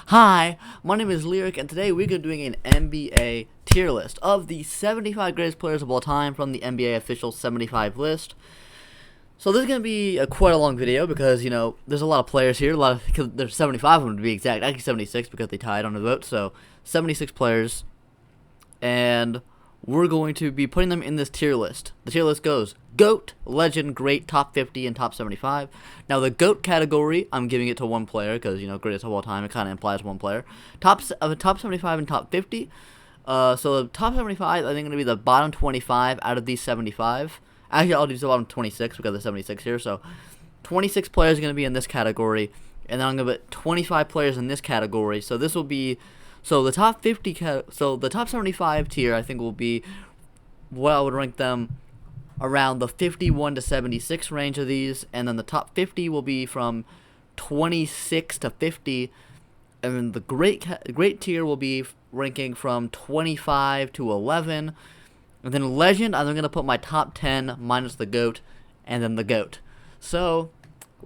Hi, my name is Lyric, and today we're doing an NBA tier list of the 75 greatest players of all time from the NBA official 75 list. So this is going to be quite a long video because, there's a lot of players here. Because there's 75 of them to be exact. Actually 76 because they tied on the vote. So 76 players. And we're going to be putting them in this tier list. The tier list goes GOAT, Legend, Great, Top 50, and Top 75. Now, the GOAT category, I'm giving it to one player because, greatest of all time, it kind of implies one player. Top 75 and Top 50. So the Top 75, I think, going to be the bottom 25 out of these 75. Actually, I'll do the bottom 26 because there's 76 here. So 26 players are going to be in this category. And then I'm going to put 25 players in this category. So this will be... So the top 50, so the top 75 tier, I think, will be what I would rank them around the 51 to 76 range of these, and then the top 50 will be from 26 to 50, and then the great tier will be ranking from 25 to 11, and then Legend, I'm gonna put my top 10 minus the GOAT, and then the GOAT. So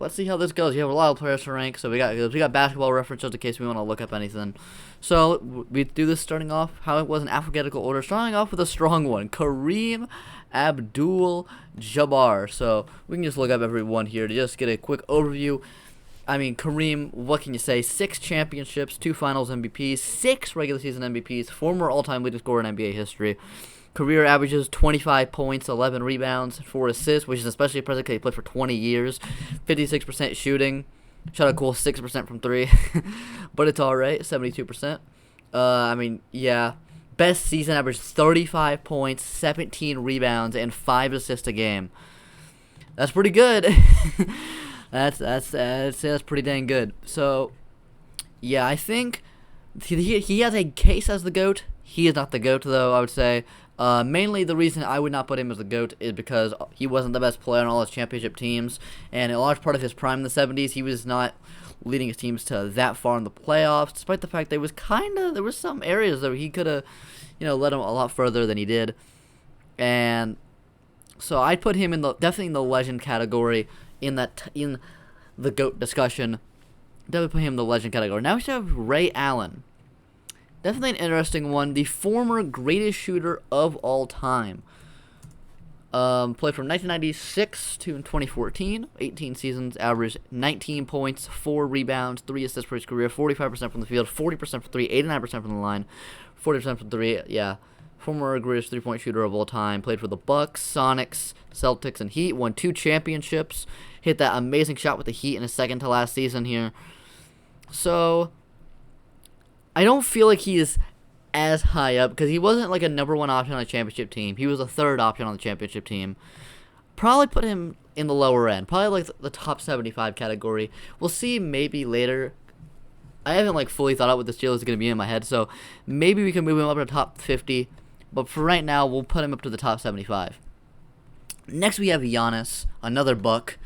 let's see how this goes. You have a lot of players to rank, so we got basketball references in case we want to look up anything. So we do this starting off how it was in alphabetical order, starting off with a strong one, Kareem Abdul-Jabbar. So we can just look up everyone here to just get a quick overview. I mean, Kareem, what can you say? 6 championships, 2 finals MVPs, 6 regular season MVPs, former all-time leading scorer in NBA history. Career averages 25 points, 11 rebounds, 4 assists, which is especially impressive because he played for 20 years. 56% shooting. Shot a cool 6% from 3. But it's alright, 72%. Yeah. Best season average 35 points, 17 rebounds, and 5 assists a game. That's pretty good. That's pretty dang good. So, yeah, I think he has a case as the GOAT. He is not the GOAT, though, I would say. Mainly the reason I would not put him as the GOAT is because he wasn't the best player on all his championship teams, and a large part of his prime in the 70s, he was not leading his teams to that far in the playoffs, despite the fact there was some areas that he could have, led them a lot further than he did. And so I'd put him definitely in the legend category in the GOAT discussion. Definitely put him in the legend category. Now we have Ray Allen. Definitely an interesting one. The former greatest shooter of all time. Played from 1996 to 2014. 18 seasons. Averaged 19 points, 4 rebounds, 3 assists for his career. 45% from the field, 40% from 3, 89% from the line, 40% from 3. Yeah. Former greatest three-point shooter of all time. Played for the Bucks, Sonics, Celtics, and Heat. Won 2 championships. Hit that amazing shot with the Heat in his second to last season here. So I don't feel like he is as high up because he wasn't like a number 1 option on a championship team. He was a 3rd option on the championship team. Probably put him in the lower end. Probably like the top 75 category. We'll see maybe later. I haven't fully thought out what this deal is going to be in my head, so maybe we can move him up to the top 50. But for right now, we'll put him up to the top 75. Next, we have Giannis, another Buck.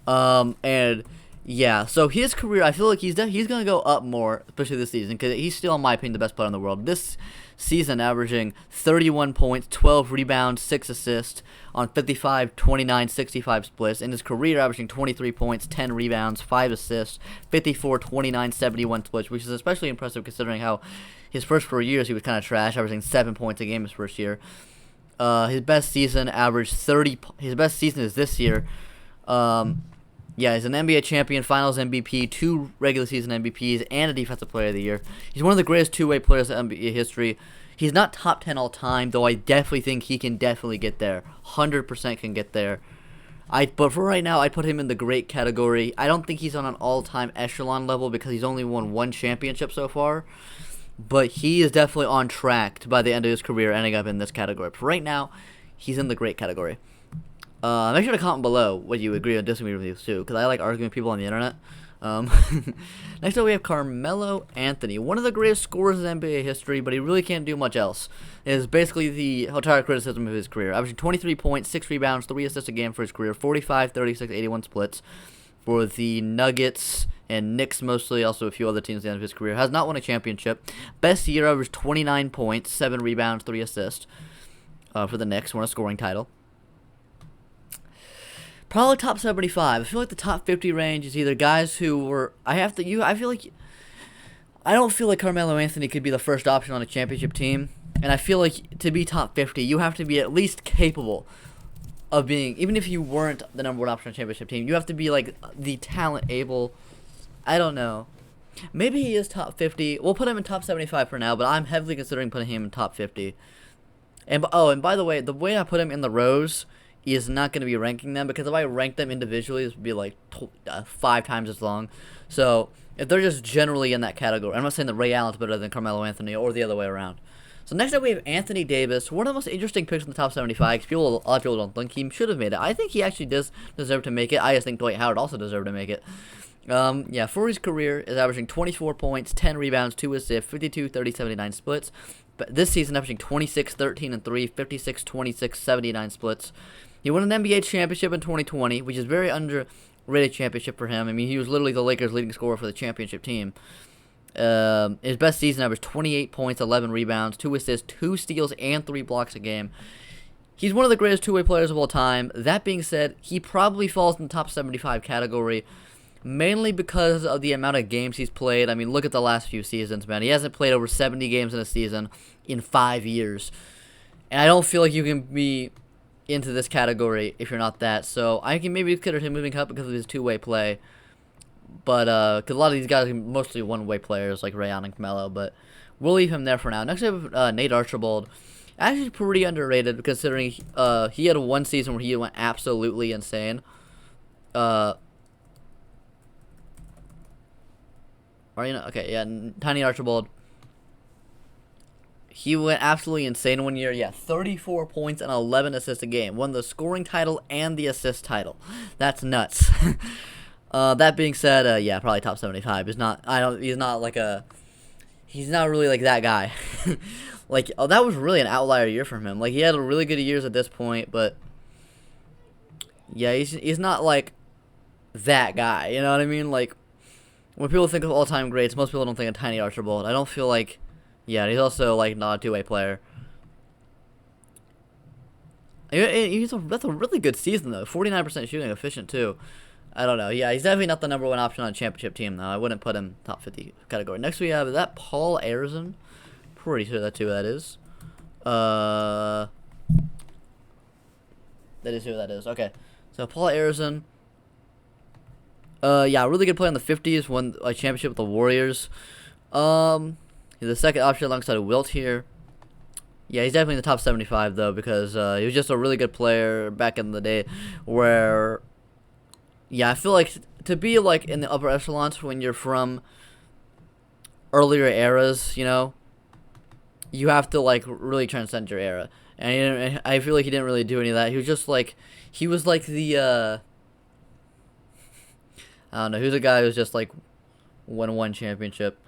And yeah, so his career, I feel like he's going to go up more, especially this season, because he's still, in my opinion, the best player in the world. This season, averaging 31 points, 12 rebounds, 6 assists on 55, 29, 65 splits. In his career, averaging 23 points, 10 rebounds, 5 assists, 54, 29, 71 splits, which is especially impressive considering how his first 4 years he was kind of trash, averaging 7 points a game his first year. His best season averaged 30. His best season is this year. Yeah, he's an NBA champion, Finals MVP, 2 regular season MVPs, and a Defensive Player of the Year. He's one of the greatest two-way players in NBA history. He's not top 10 all time, though I definitely think he can definitely get there. 100% can get there. But for right now, I'd put him in the great category. I don't think he's on an all-time echelon level because he's only won 1 championship so far. But he is definitely on track to, by the end of his career, ending up in this category. But for right now, he's in the great category. Make sure to comment below what you agree or disagree with these too, because I like arguing with people on the internet. Next up, we have Carmelo Anthony, one of the greatest scorers in NBA history, but he really can't do much else. It is basically the entire criticism of his career. Averaging 23 points, 6 rebounds, 3 assists a game for his career, 45, 36, 81 splits for the Nuggets and Knicks mostly, also a few other teams at the end of his career. Has not won a championship. Best year, averaged 29 points, 7 rebounds, 3 assists for the Knicks, won a scoring title. Probably top 75. I feel like the top 50 range is either guys who were... I feel like I don't feel like Carmelo Anthony could be the first option on a championship team. And I feel like to be top 50, you have to be at least capable of being, even if you weren't the number one option on a championship team, you have to be like the talent able. I don't know. Maybe he is top 50. We'll put him in top 75 for now, but I'm heavily considering putting him in top 50. And by the way I put him in the rows is not going to be ranking them, because if I rank them individually, this would be like 5 times as long. So if they're just generally in that category, I'm not saying that Ray Allen's better than Carmelo Anthony or the other way around. So next up we have Anthony Davis, one of the most interesting picks in the top 75. Because a lot of people don't think he should have made it. I think he actually does deserve to make it. I just think Dwight Howard also deserved to make it. Yeah, for his career is averaging 24 points, 10 rebounds, 2 assists, 52, 30, 79 splits. But this season averaging 26, 13, and 3, 56, 26, 79 splits. He won an NBA championship in 2020, which is very underrated championship for him. I mean, he was literally the Lakers' leading scorer for the championship team. His best season averaged 28 points, 11 rebounds, 2 assists, 2 steals, and 3 blocks a game. He's one of the greatest two-way players of all time. That being said, he probably falls in the top 75 category, mainly because of the amount of games he's played. I mean, look at the last few seasons, man. He hasn't played over 70 games in a season in 5 years. And I don't feel like you can be into this category if you're not that. So I can maybe consider him moving up because of his two-way play. But, because a lot of these guys are mostly one-way players like Ray Allen and Carmelo. But we'll leave him there for now. Next we have Nate Archibald. Actually pretty underrated considering he had one season where he went absolutely insane. Okay, yeah, Tiny Archibald. He went absolutely insane one year. Yeah, 34 points and 11 assists a game. Won the scoring title and the assist title. That's nuts. That being said, yeah, probably top 75. He's not really like that guy. Like, that was really an outlier year from him. Like, he had really good years at this point, but yeah, he's not like that guy. You know what I mean? Like, when people think of all-time greats, most people don't think of Tiny Archibald. I don't feel like, yeah, he's also like not a two-way player. That's a really good season though. 49% shooting, efficient too. I don't know. Yeah, he's definitely not the number one option on a championship team though. I wouldn't put him top 50 category. Next we have, is that Paul Arizon? Pretty sure that's who that is. That is who that is. Okay, so Paul Arizon. Yeah, really good player in the 50s. Won a championship with the Warriors. He's the second option alongside Wilt here. Yeah, he's definitely in the top 75 though, because he was just a really good player back in the day. Where, yeah, I feel like to be like in the upper echelons when you're from earlier eras, you know, you have to like really transcend your era. And I feel like he didn't really do any of that. He was just like, he was like the I don't know. Who's a guy who's just like won one championship?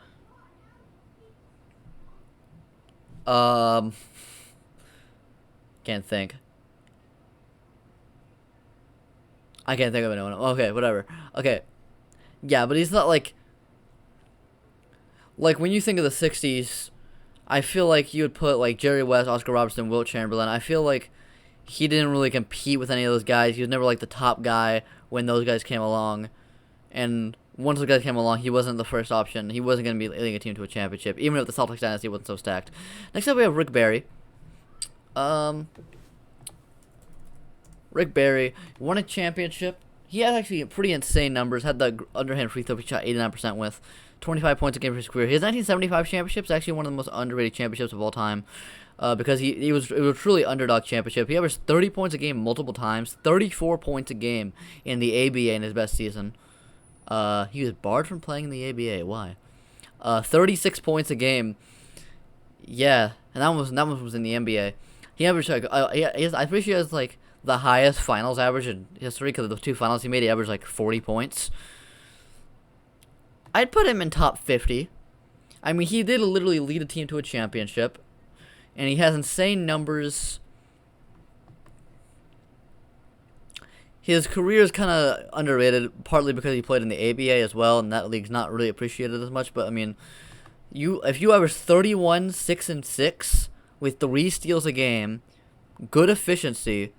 Can't think. I can't think of anyone. Okay, whatever. Okay, yeah, but he's not like when you think of the '60s. I feel like you would put like Jerry West, Oscar Robertson, Wilt Chamberlain. I feel like he didn't really compete with any of those guys. He was never like the top guy when those guys came along. And once those guys came along, he wasn't the first option. He wasn't going to be leading a team to a championship, even if the Celtics dynasty wasn't so stacked. Next up, we have Rick Barry. Rick Barry won a championship. He had actually pretty insane numbers. Had the underhand free throw he shot 89% with. 25 points a game for his career. His 1975 championship is actually one of the most underrated championships of all time. Because it was a truly underdog championship. He averaged 30 points a game multiple times. 34 points a game in the ABA in his best season. He was barred from playing in the ABA. Why? 36 points a game. Yeah, and that one was in the NBA. He averaged like I'm pretty sure he has like the highest finals average in history because of the two finals he made. He averaged like 40 points. I'd put him in top 50. I mean, he did literally lead a team to a championship, and he has insane numbers. His career is kind of underrated, partly because he played in the ABA as well, and that league's not really appreciated as much. But I mean, if you average 31, 6 and 6 with 3 steals a game, good efficiency,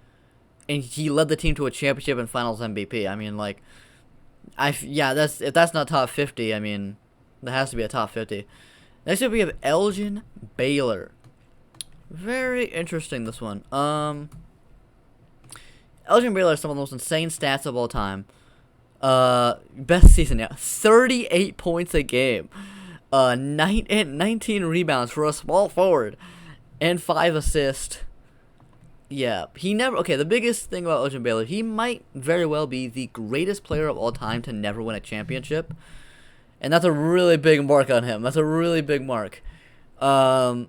and he led the team to a championship and Finals MVP. I mean, like, if that's not top 50, I mean, That has to be a top 50. Next up, we have Elgin Baylor. Very interesting, this one. Elgin Baylor has some of the most insane stats of all time. Best season, yeah. 38 points a game. 19 rebounds for a small forward. And 5 assists. Yeah, he never... Okay, the biggest thing about Elgin Baylor, he might very well be the greatest player of all time to never win a championship. And that's a really big mark on him. That's a really big mark. When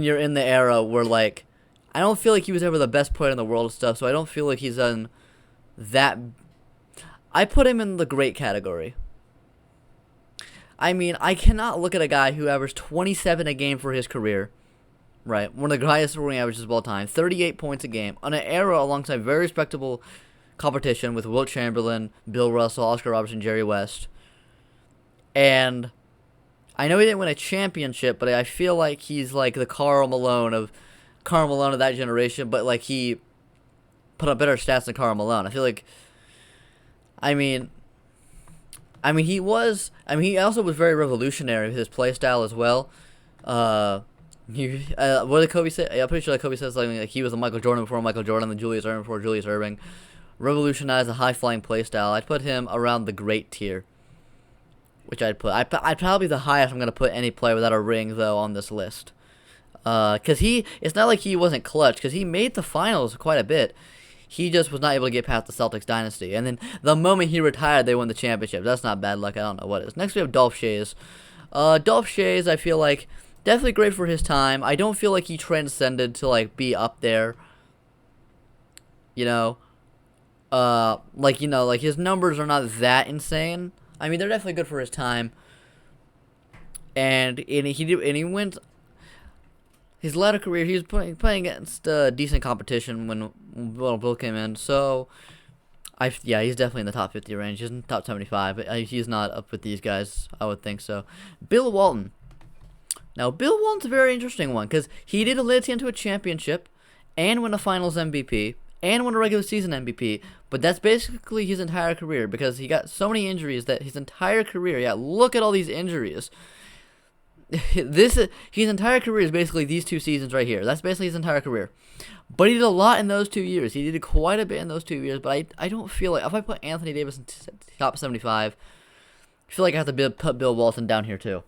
you're in the era where, like... I don't feel like he was ever the best player in the world and stuff, so I don't feel like he's done that... I put him in the great category. I mean, I cannot look at a guy who averaged 27 a game for his career... Right, one of the highest scoring averages of all time, 38 points a game, on an era alongside very respectable competition with Wilt Chamberlain, Bill Russell, Oscar Robertson, Jerry West. And I know he didn't win a championship, but I feel like he's like the Karl Malone of that generation, but like he put up better stats than Karl Malone. I feel like, he also was very revolutionary with his play style as well. What did Kobe say? I'm pretty sure Kobe says something like he was the Michael Jordan before Michael Jordan, the Julius Erving before Julius Erving. Revolutionized the high-flying play style. I'd put him around the great tier, which I'd probably the highest I'm going to put any player without a ring, though, on this list. Because it's not like he wasn't clutch, because he made the finals quite a bit. He just was not able to get past the Celtics dynasty. And then the moment he retired, they won the championship. That's not bad luck. I don't know what it is. Next, we have Dolph Schayes. Dolph Schayes, I feel like... Definitely great for his time. I don't feel like he transcended to, like, be up there. You know? Like his numbers are not that insane. I mean, they're definitely good for his time. And he went... His latter career, he was playing against decent competition when Bill came in. So, he's definitely in the top 50 range. He's in the top 75. But he's not up with these guys, I would think so. Bill Walton. Now, Bill Walton's a very interesting one, because he did lead his team to a championship, and win a Finals MVP, and win a regular season MVP, but that's basically his entire career, because he got so many injuries that his entire career, look at all these injuries. His entire career is basically these 2 seasons right here. That's basically his entire career. But he did a lot in those 2 years. He did quite a bit in those 2 years, but I don't feel like, if I put Anthony Davis in top 75, I feel like I have to put Bill Walton down here too.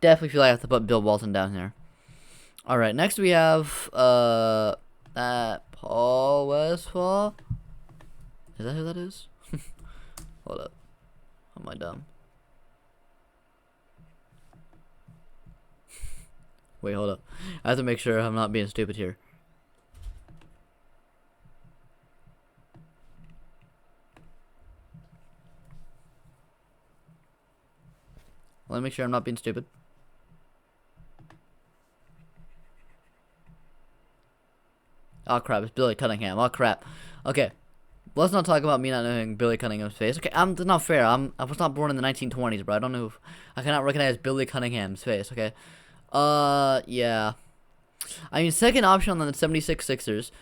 Definitely feel like I have to put Bill Walton down here. Alright, next we have Paul Westphal. Is that who that is? Hold up. Am I dumb? Wait, hold up. I have to make sure I'm not being stupid here. Let me make sure I'm not being stupid. Oh crap, it's Billy Cunningham. Oh crap. Okay. Let's not talk about me not knowing Billy Cunningham's face. Okay, that's not fair. I was not born in the 1920s, bro. I don't know I cannot recognize Billy Cunningham's face, okay? Yeah. I mean, second option on the 76 Sixers.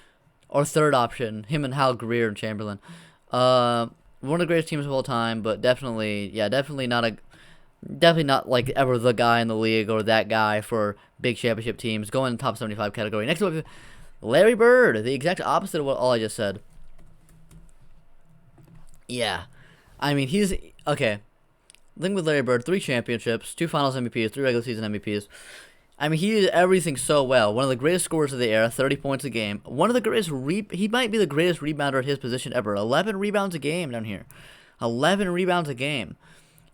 Or third option, him and Hal Greer and Chamberlain. One of the greatest teams of all time, but definitely not like ever the guy in the league or that guy for big championship teams. Going in the top 75 category. Next up, Larry Bird, the exact opposite of what all I just said. Yeah. I mean, he's... Okay. The thing with Larry Bird, 3 championships, 2 finals MVPs, 3 regular season MVPs. I mean, he did everything so well. One of the greatest scorers of the era, 30 points a game. One of the greatest... He might be the greatest rebounder at his position ever. 11 rebounds a game down here. 11 rebounds a game.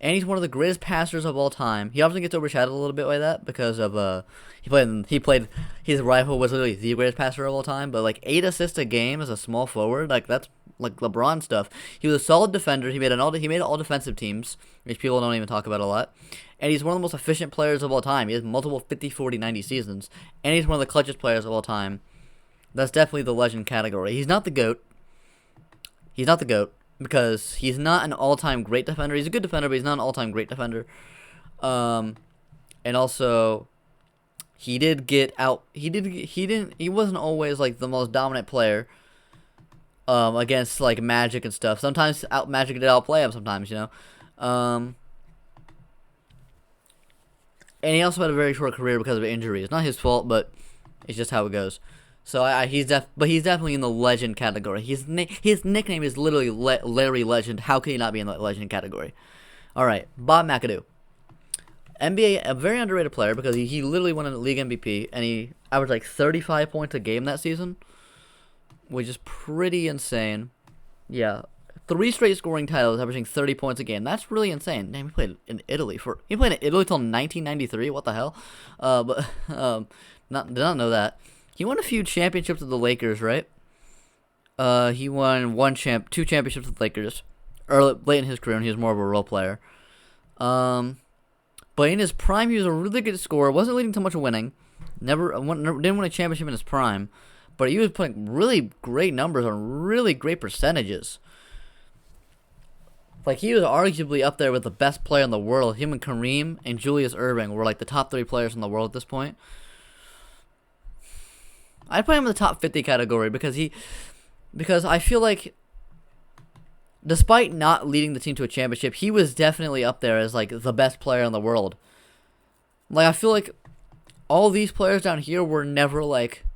And he's one of the greatest passers of all time. He often gets overshadowed a little bit by that because of he played his rival was literally the greatest passer of all time. But like 8 assists a game as a small forward, like that's like LeBron stuff. He was a solid defender. He made all defensive teams, which people don't even talk about a lot. And he's one of the most efficient players of all time. He has multiple 50, 40, 90 seasons, and he's one of the clutchest players of all time. That's definitely the legend category. He's not the GOAT. He's not the GOAT. Because he's not an all-time great defender. He's a good defender, but he's not an all-time great defender. And also, he did get out. He wasn't always like the most dominant player. Against like Magic and stuff. Sometimes Magic did outplay him. Sometimes, you know. And he also had a very short career because of injuries. Not his fault, but it's just how it goes. So he's definitely in the legend category. His nickname is literally Larry Legend. How could he not be in the legend category? All right, Bob McAdoo, NBA, a very underrated player because he literally won a league MVP and he averaged like 35 points a game that season, which is pretty insane. Yeah, 3 straight scoring titles, averaging 30 points a game. That's really insane. Damn, he played in Italy till 1993. What the hell? Did not know that. He won a few championships with the Lakers, right? He won 2 championships with the Lakers late in his career, and he was more of a role player. But in his prime, he was a really good scorer. Wasn't leading to much winning. Didn't win a championship in his prime, but he was putting really great numbers on really great percentages. Like, he was arguably up there with the best player in the world. Him and Kareem and Julius Erving were like the top 3 players in the world at this point. I'd put him in the top 50 category because I feel like despite not leading the team to a championship, he was definitely up there as like the best player in the world. Like, I feel like all these players down here were never like,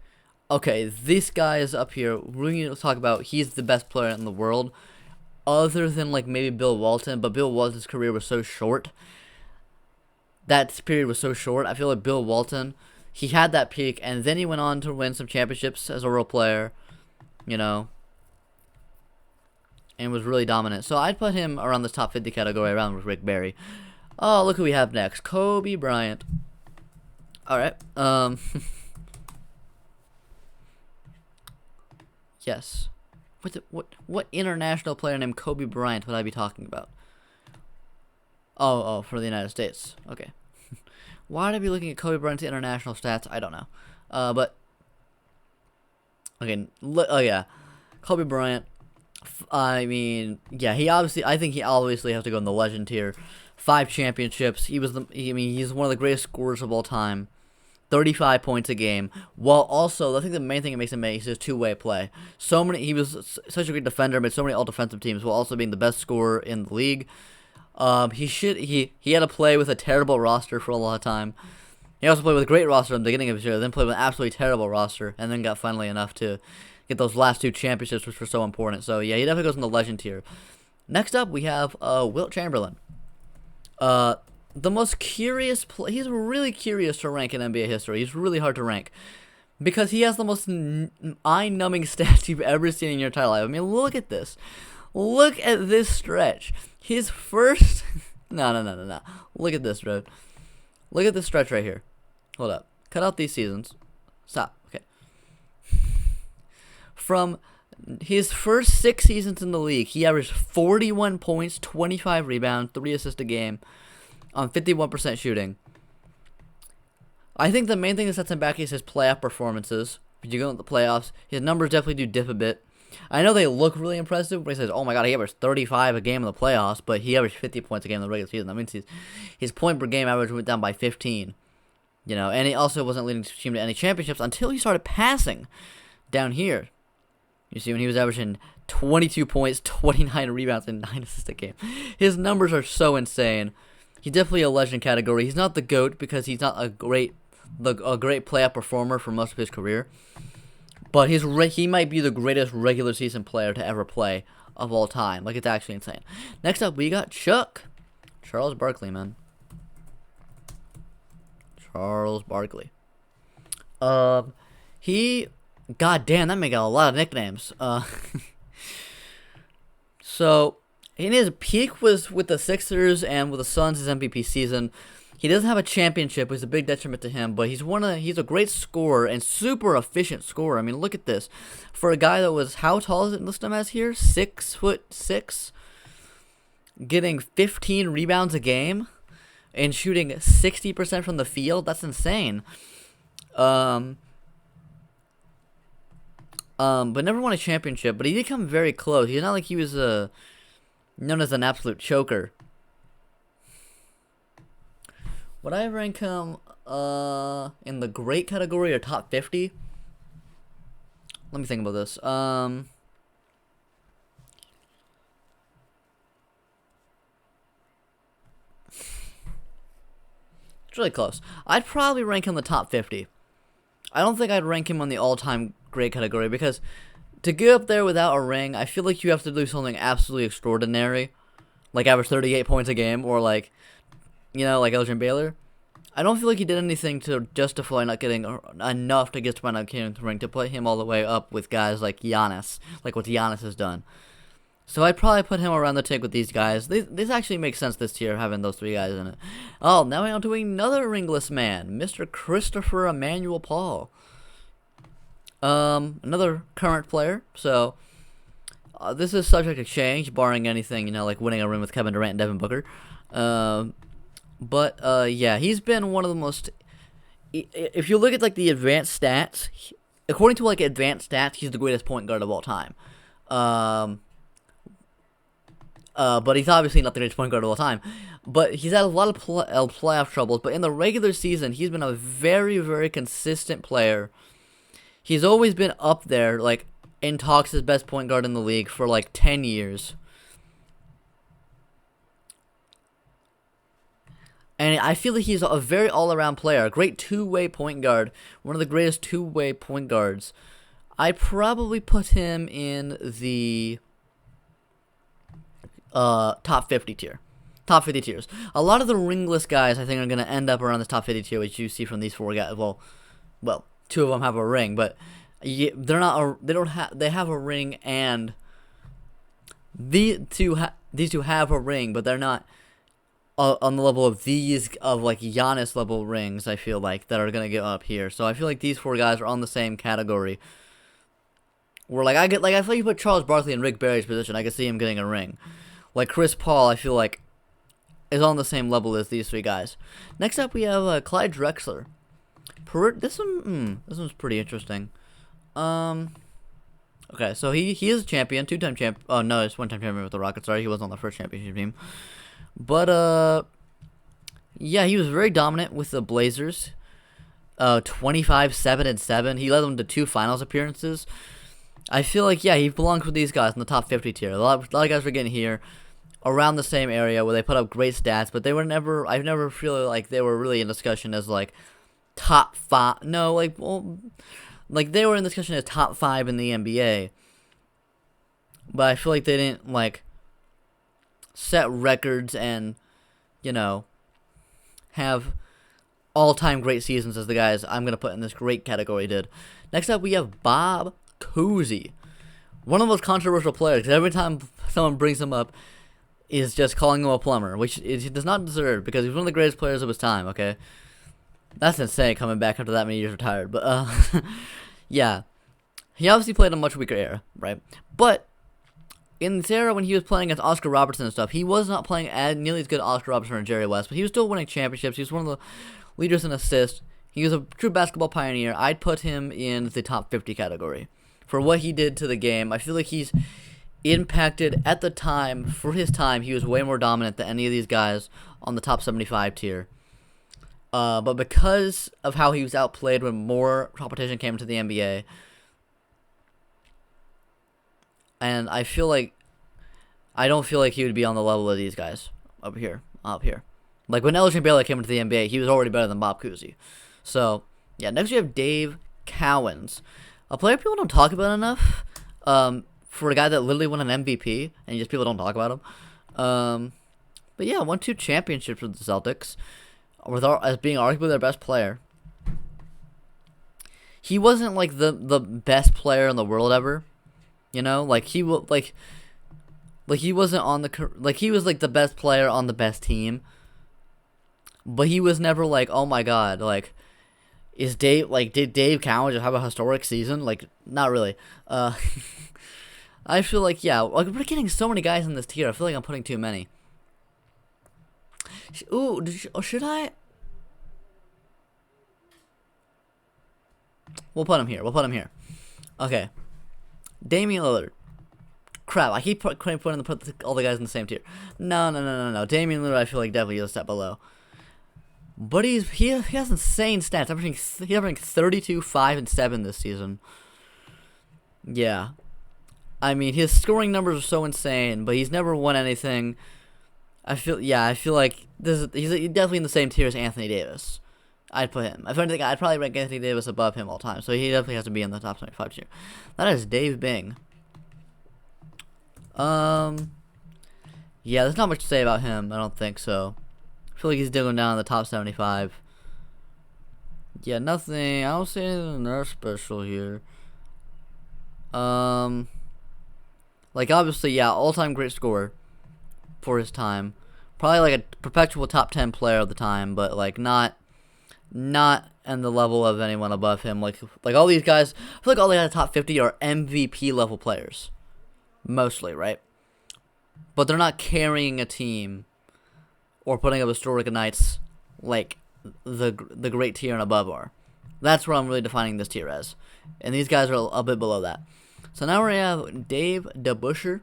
okay, this guy is up here. We're going to talk about he's the best player in the world, other than like maybe Bill Walton. But Bill Walton's career was so short. That period was so short. I feel like Bill Walton, he had that peak, and then he went on to win some championships as a role player, you know, and was really dominant. So I'd put him around this top 50 category, around with Rick Barry. Oh, look who we have next. Kobe Bryant. All right. Yes. What international player named Kobe Bryant would I be talking about? Oh, for the United States. Okay. Why would I be looking at Kobe Bryant's international stats? I don't know. But okay. Oh yeah, Kobe Bryant. I mean, yeah. I think he obviously has to go in the legend tier. 5 championships. He's one of the greatest scorers of all time. 35 points a game. While also, I think the main thing that makes him amazing is his two-way play. He was such a great defender, made so many all-defensive teams, while also being the best scorer in the league. He had to play with a terrible roster for a lot of time. He also played with a great roster in the beginning of his year, then played with an absolutely terrible roster, and then got finally enough to get those last 2 championships, which were so important. So yeah, he definitely goes in the legend tier. Next up, we have Wilt Chamberlain. The most curious he's really curious to rank in NBA history. He's really hard to rank because he has the most eye-numbing stats you've ever seen in your entire life. I mean, look at this. Look at this stretch. His first... No. Look at this, bro. Look at this stretch right here. Hold up. Cut out these seasons. Stop. Okay. From his first 6 seasons in the league, he averaged 41 points, 25 rebounds, 3 assists a game on 51% shooting. I think the main thing that sets him back is his playoff performances. If you go into the playoffs, his numbers definitely do dip a bit. I know they look really impressive, but he says, oh my god, he averaged 35 a game in the playoffs, but he averaged 50 points a game in the regular season. That means his point per game average went down by 15. You know, and he also wasn't leading the team to any championships until he started passing down here. You see, when he was averaging 22 points, 29 rebounds, and 9 assists a game. His numbers are so insane. He's definitely a legend category. He's not the GOAT because he's not a great playoff performer for most of his career. But he might be the greatest regular season player to ever play of all time. Like, it's actually insane. Next up, we got Charles Barkley, man. Charles Barkley. God damn, that man got a lot of nicknames. So, in his peak was with the Sixers and with the Suns, his MVP season. He doesn't have a championship, which is a big detriment to him, but he's a great scorer and super efficient scorer. I mean, look at this. For a guy that was, how tall is it listed him as here? 6'6", getting 15 rebounds a game and shooting 60% from the field. That's insane. But never won a championship, but he did come very close. He's not like he was known as an absolute choker. Would I rank him in the great category or top 50? Let me think about this. It's really close. I'd probably rank him in the top 50. I don't think I'd rank him on the all-time great category because to get up there without a ring, I feel like you have to do something absolutely extraordinary, like average 38 points a game, or like, like Elgin Baylor. I don't feel like he did anything to justify not getting enough to get to my ring to put him all the way up with guys like Giannis, like what Giannis has done. So I'd probably put him around the tick with these guys. This actually makes sense this tier, having those three guys in it. Oh, now we're on to another ringless man, Mr. Christopher Emmanuel Paul. Another current player. So this is subject to change, barring anything, like winning a ring with Kevin Durant and Devin Booker. But yeah, he's been one of the most. If you look at like the advanced stats, according to like advanced stats, he's the greatest point guard of all time. But he's obviously not the greatest point guard of all time. But he's had a lot of playoff troubles. But in the regular season, he's been a very, very consistent player. He's always been up there, like, in talks as best point guard in the league for, like, 10 years. And I feel like he's a very all-around player. A great two-way point guard. One of the greatest two-way point guards. I'd probably put him in the top 50 tier. Top 50 tiers. A lot of the ringless guys, I think, are going to end up around this top 50 tier, which you see from these four guys. Well, two of them have a ring, but they're not. They have a ring, and these two have a ring, but they're not on the level of like Giannis level rings. I feel like that are gonna get up here. So I feel like these four guys are on the same category. Where I feel like you put Charles Barkley in Rick Barry's position, I could see him getting a ring. Like Chris Paul, I feel like is on the same level as these three guys. Next up, we have Clyde Drexler. This one's pretty interesting. Okay, so he is a champion, two-time champ. Oh no, it's one-time champion with the Rockets. Sorry, he wasn't on the first championship team. But yeah, he was very dominant with the Blazers. 25, 7, and 7. He led them to 2 finals appearances. I feel like he belongs with these guys in the top 50 tier. A lot of guys were getting here around the same area where they put up great stats, but they were never. I've never feel like they were really in discussion as like top 5. No, like they were in discussion as top 5 in the NBA. But I feel like they didn't like set records and have all-time great seasons as the guys I'm gonna put in this great category did. Next up, we have Bob Cousy, one of the most controversial players. Because every time someone brings him up, is just calling him a plumber, which he does not deserve because he's one of the greatest players of his time. Okay. That's insane coming back after that many years retired. But, yeah. He obviously played a much weaker era, right? But in this era when he was playing against Oscar Robertson and stuff, he was not playing nearly as good as Oscar Robertson or Jerry West, but he was still winning championships. He was one of the leaders in assists. He was a true basketball pioneer. I'd put him in the top 50 category for what he did to the game. I feel like he's impacted at the time. For his time, he was way more dominant than any of these guys on the top 75 tier. But because of how he was outplayed when more competition came to the NBA, and I don't feel like he would be on the level of these guys up here. Like when Elgin Baylor came into the NBA, he was already better than Bob Cousy. So yeah, next we have Dave Cowens, a player people don't talk about enough. For a guy that literally won an MVP, and just people don't talk about him. But yeah, won 2 championships with the Celtics, as being arguably their best player. He wasn't like the best player in the world ever, like he wasn't on he was like the best player on the best team, but he was never like, oh my god, like did Dave Cowens just have a historic season? Like, not really. I feel like like we're getting so many guys in this tier. I feel like I'm putting too many. Ooh, should I? We'll put him here. Okay. Damian Lillard. Crap, I keep putting all the guys in the same tier. No. Damian Lillard, I feel like definitely is a step below. But he has insane stats. He's averaging 32, 5, and 7 this season. Yeah. I mean, his scoring numbers are so insane, but he's never won anything. I feel like he's definitely in the same tier as Anthony Davis. I'd put him. If anything, I'd probably rank Anthony Davis above him all time. So he definitely has to be in the top 75 tier. That is Dave Bing. Yeah, there's not much to say about him. I don't think so. I feel like he's digging down in the top 75. Yeah, nothing. I don't see anything that special here. Like obviously, yeah, all-time great scorer for his time. Probably like a perpetual top 10 player of the time, but like not in the level of anyone above him. Like all these guys, I feel like all the guys in the top 50 are MVP level players, mostly, right? But they're not carrying a team or putting up historic nights like the great tier and above are. That's what I'm really defining this tier as, and these guys are a bit below that. So now we have Dave DeBuscher.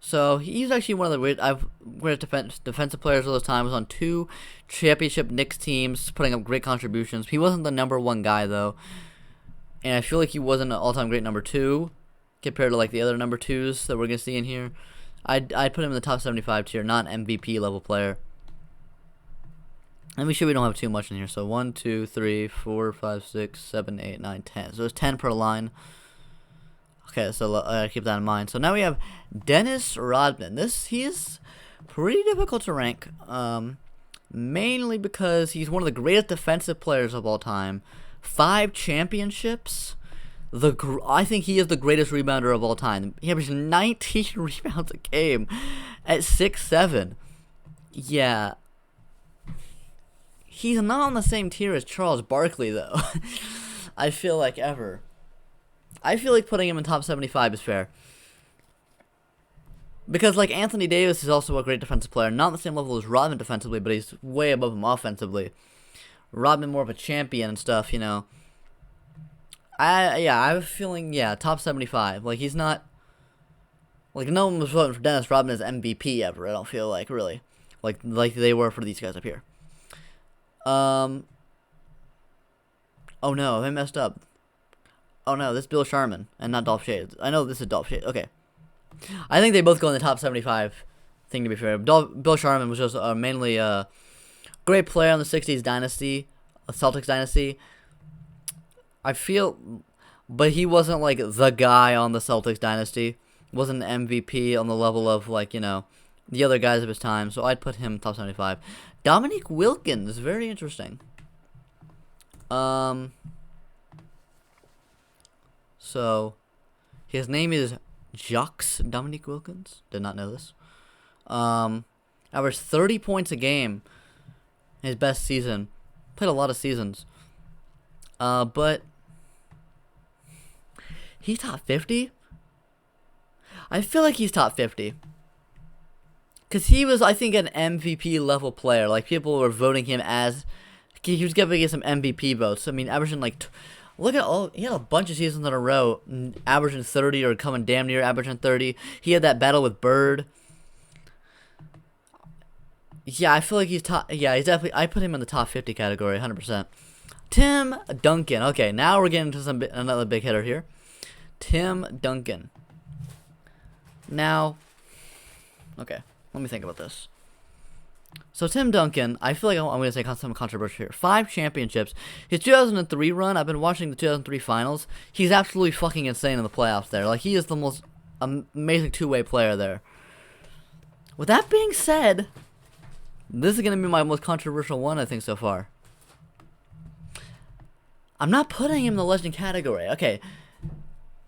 So he's actually one of the greatest defensive players of those time. Was on 2 championship Knicks teams, putting up great contributions. He wasn't the number 1 guy though, and I feel like he wasn't an all-time great number 2 compared to like the other number 2s that we're gonna see in here. I'd put him in the top 75 tier, not MVP level player. And we don't have too much in here. So 1, 2, 3, 4, 5, 6, 7, 8, 9, 10. So it's 10 per line. Okay, so keep that in mind. So now we have Dennis Rodman. He is pretty difficult to rank, mainly because he's one of the greatest defensive players of all time. 5 championships. I think he is the greatest rebounder of all time. He averaged 19 rebounds a game at 6'7". Yeah. He's not on the same tier as Charles Barkley, though. I feel like ever. I feel like putting him in top 75 is fair. Because, like, Anthony Davis is also a great defensive player. Not on the same level as Rodman defensively, but he's way above him offensively. Rodman more of a champion and stuff, you know. I have a feeling, top 75. Like, he's not... Like, no one was voting for Dennis Rodman as MVP ever, I don't feel like, really. Like they were for these guys up here. Oh no, I messed up. Oh no, this is Bill Sharman and not Dolph Shades. I know this is Dolph Shades. Okay. I think they both go in the top 75 thing, to be fair. Bill Sharman was just mainly a great player on the 60s dynasty, Celtics dynasty. I feel, but he wasn't like the guy on the Celtics dynasty. Wasn't an MVP on the level of, like, you know, the other guys of his time. So I'd put him top 75. Dominique Wilkins, very interesting. So his name is Jacques Dominique Wilkins. Did not know this. Averaged 30 points a game. His best season. Played a lot of seasons. But he's top 50? I feel like he's top 50. Because he was, I think, an MVP level player. Like, people were voting him as... He was giving some MVP votes. I mean, averaging like... Look at all... He had a bunch of seasons in a row averaging 30 or coming damn near averaging 30. He had that battle with Bird. Yeah, I feel like he's top... Yeah, he's definitely... I put him in the top 50 category, 100%. Tim Duncan. Okay, now we're getting to another big hitter here. Tim Duncan. Now... Okay, let me think about this. So Tim Duncan, I feel like I'm going to say some controversial here. 5 championships. His 2003 run, I've been watching the 2003 finals. He's absolutely fucking insane in the playoffs there. Like, he is the most amazing two-way player there. With that being said, this is going to be my most controversial one, I think, so far. I'm not putting him in the legend category. Okay.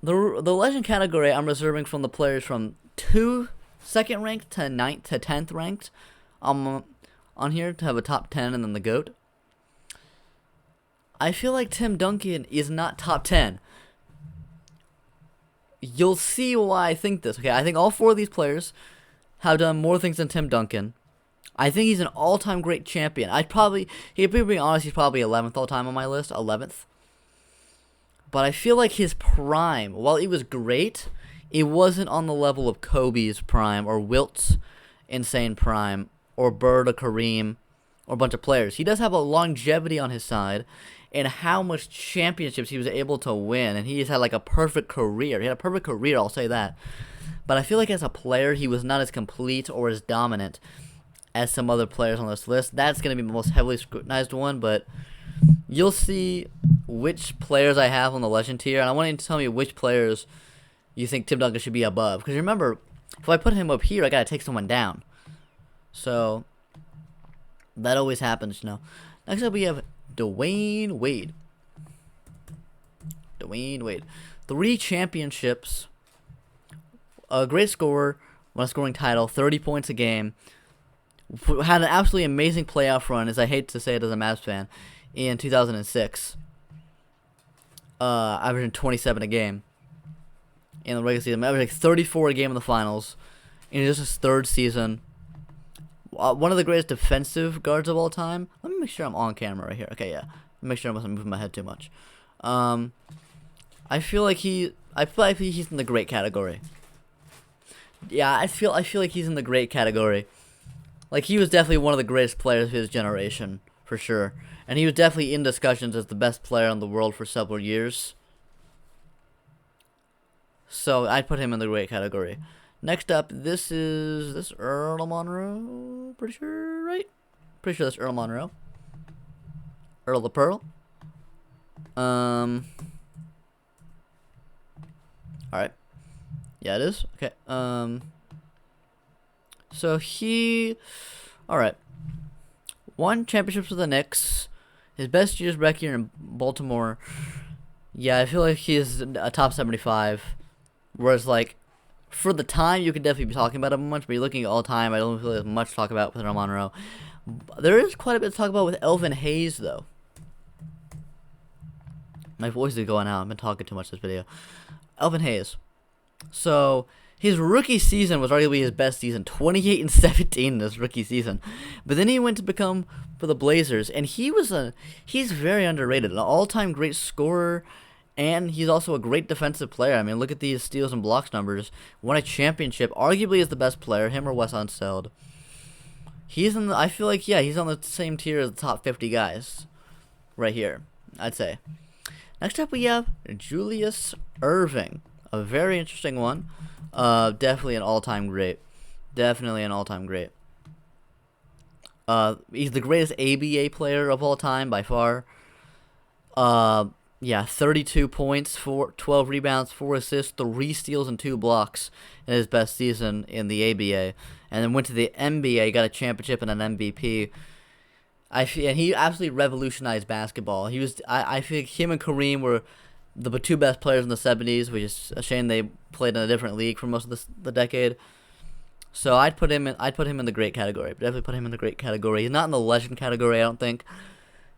The legend category I'm reserving from the players from 2nd ranked to 9th to 10th ranked. On here to have a top 10 and then the GOAT. I feel like Tim Duncan is not top 10. You'll see why I think this. Okay, I think all 4 of these players have done more things than Tim Duncan. I think he's an all-time great champion. If we're being honest, he's probably 11th all-time on my list. 11th. But I feel like his prime, while it was great, it wasn't on the level of Kobe's prime or Wilt's insane prime. Or Bird or Kareem, or a bunch of players. He does have a longevity on his side, and how much championships he was able to win, and he's had like a perfect career. He had a perfect career, I'll say that. But I feel like as a player, he was not as complete or as dominant as some other players on this list. That's going to be the most heavily scrutinized one, but you'll see which players I have on the legend tier, and I want you to tell me which players you think Tim Duncan should be above. Because remember, if I put him up here, I got to take someone down. So that always happens, you know. Next up, we have Dwayne Wade. Dwayne Wade. 3 championships. A great scorer. Won a scoring title. 30 points a game. Had an absolutely amazing playoff run, as I hate to say it as a Mavs fan, in 2006. Averaging 27 a game in the regular season. Averaging 34 a game in the finals. In just his 3rd season. One of the greatest defensive guards of all time. Let me make sure I'm on camera right here. Okay, yeah. Make sure I wasn't moving my head too much. I feel like he's in the great category. Yeah, I feel like he's in the great category. Like, he was definitely one of the greatest players of his generation, for sure. And he was definitely in discussions as the best player in the world for several years. So I'd put him in the great category. Next up, this is Earl Monroe. Pretty sure, right? Pretty sure that's Earl Monroe. Earl the Pearl. Alright. Yeah, it is. Okay. So he, alright. Won championships with the Knicks. His best years back here in Baltimore. Yeah, I feel like he's a top 75. Whereas, like, for the time, you could definitely be talking about him much, but you're looking at all time, I don't feel like much to talk about with Earl Monroe. There is quite a bit to talk about with Elvin Hayes, though. My voice is going out. I've been talking too much this video. Elvin Hayes. So, his rookie season was arguably his best season. 28-17 in his rookie season. But then he went to become for the Blazers, and he's very underrated. An all-time great scorer, and he's also a great defensive player. I mean, look at these steals and blocks numbers. Won a championship. Arguably is the best player, him or Wes Unseld. I feel like, yeah, he's on the same tier as the top 50 guys. Right here, I'd say. Next up, we have Julius Erving. A very interesting one. Definitely an all-time great. Definitely an all-time great. He's the greatest ABA player of all time by far. Yeah, 32 points, 12 rebounds, 4 assists, 3 steals, and 2 blocks in his best season in the ABA. And then went to the NBA, got a championship and an MVP. And he absolutely revolutionized basketball. I think him and Kareem were the 2 best players in the 70s, which is a shame they played in a different league for most of the decade. So I'd put him in the great category. Definitely put him in the great category. He's not in the legend category, I don't think,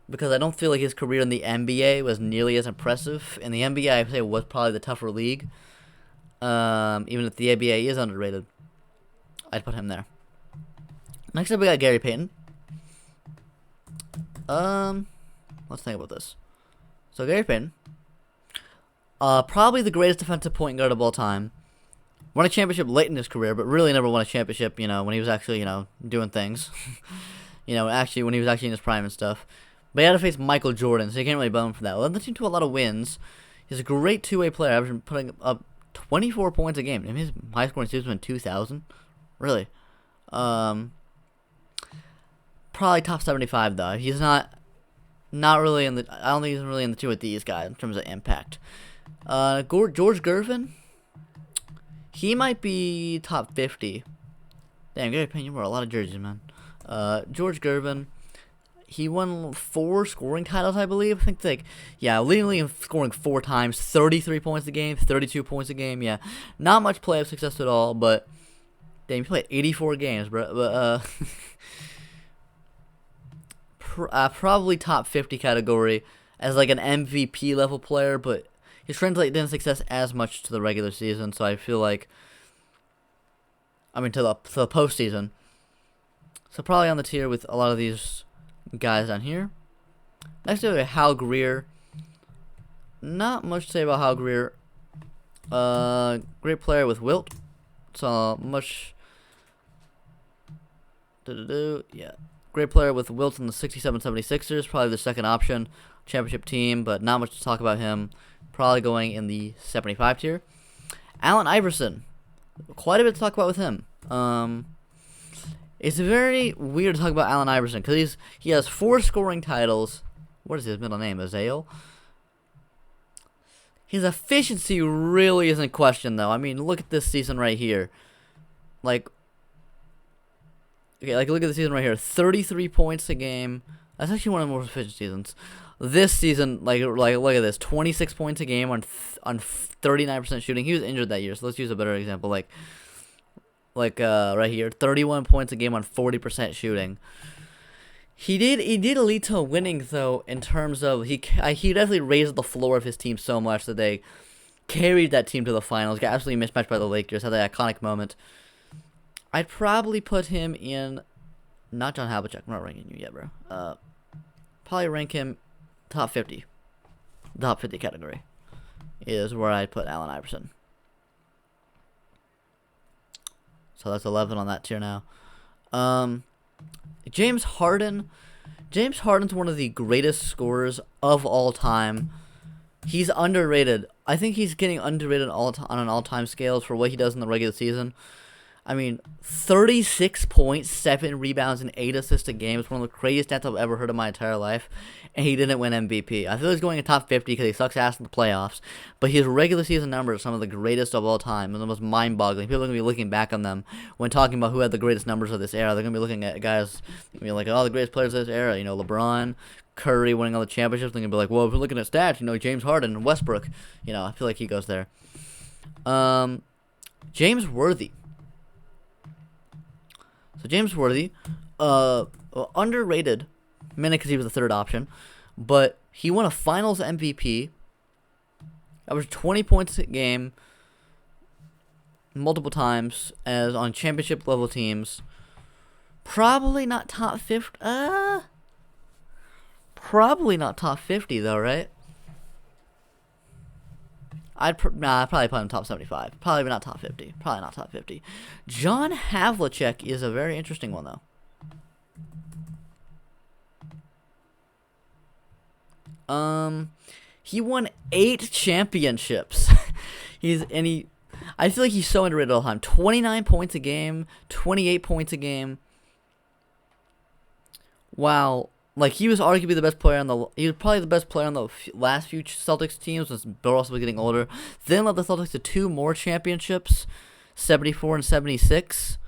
because I don't feel like his career in the NBA was nearly as impressive. In the NBA, I'd say was probably the tougher league. Even if the ABA is underrated, I'd put him there. Next up, we got Gary Payton. Let's think about this. So Gary Payton, probably the greatest defensive point guard of all time. Won a championship late in his career, but really never won a championship, when he was actually, doing things. Actually, when he was actually in his prime and stuff. But he had to face Michael Jordan, so you can't really blame him for that. Led the team to a lot of wins. He's a great two-way player, averaging putting up 24 points a game. I mean, his high scoring season was in 2000. Really. Probably top 75, though. He's not really in the... I don't think he's really in the two with these guys in terms of impact. George Gervin, he might be top 50. Damn, Gary Payton, you wore a lot of jerseys, man. George Gervin, he won 4 scoring titles, I believe. I think, leading scoring 4 times, 33 points a game, 32 points a game. Yeah, not much playoff success at all, but damn, he played 84 games, bro. But probably top 50 category as like an MVP level player, but his translate didn't success as much to the regular season, so I feel like, to the postseason. So probably on the tier with a lot of these guys down here. Next we have Hal Greer. Not much to say about Hal Greer. Great player with Wilt. So much. Yeah. great player with Wilt in the 67 76ers, probably the second option, championship team, but not much to talk about him. Probably going in the 75 tier. Allen Iverson, quite a bit to talk about with him. It's very weird to talk about Allen Iverson because he has 4 scoring titles. What is his middle name? Azale? His efficiency really isn't questioned, though. I mean, look at this season right here. Look at the season right here. 33 points a game. That's actually one of the most efficient seasons. This season, look at this. 26 points a game on 39% shooting. He was injured that year, so let's use a better example. Right here, 31 points a game on 40% shooting. He did lead to winning, though, in terms of he definitely raised the floor of his team so much that they carried that team to the finals. Got absolutely mismatched by the Lakers. Had that iconic moment. I'd probably put him in, not John Havlicek. I'm not ranking you yet, bro. Probably rank him top 50. Top 50 category is where I'd put Allen Iverson. So that's 11 on that tier now. James Harden. James Harden's one of the greatest scorers of all time. He's underrated. I think he's getting underrated on an all-time scale for what he does in the regular season. I mean, 36 points, 7 rebounds, and 8 assists a game. It's one of the craziest stats I've ever heard in my entire life. And he didn't win MVP. I feel he's going in top 50 because he sucks ass in the playoffs. But his regular season numbers are some of the greatest of all time and the most mind-boggling. People are going to be looking back on them when talking about who had the greatest numbers of this era. They're going to be looking at guys, like, oh, the greatest players of this era. LeBron, Curry winning all the championships. They're going to be like, well, if we're looking at stats, James Harden and Westbrook. I feel like he goes there. James Worthy. So James Worthy, underrated, mainly because he was the third option, but he won a Finals MVP. Averaged 20 points a game, multiple times as on championship level teams. Probably not top 50. Probably not top 50 though, right? I'd probably put him top 75. Probably not top 50. Probably not top 50. John Havlicek is a very interesting one, though. He won 8 championships. I feel like he's so underrated all the time. 29 points a game, 28 points a game. Wow. He was arguably the best player he was probably the best player on the last few Celtics teams, since Bill Russell was getting older. Then led the Celtics to 2 more championships, 74 and 76.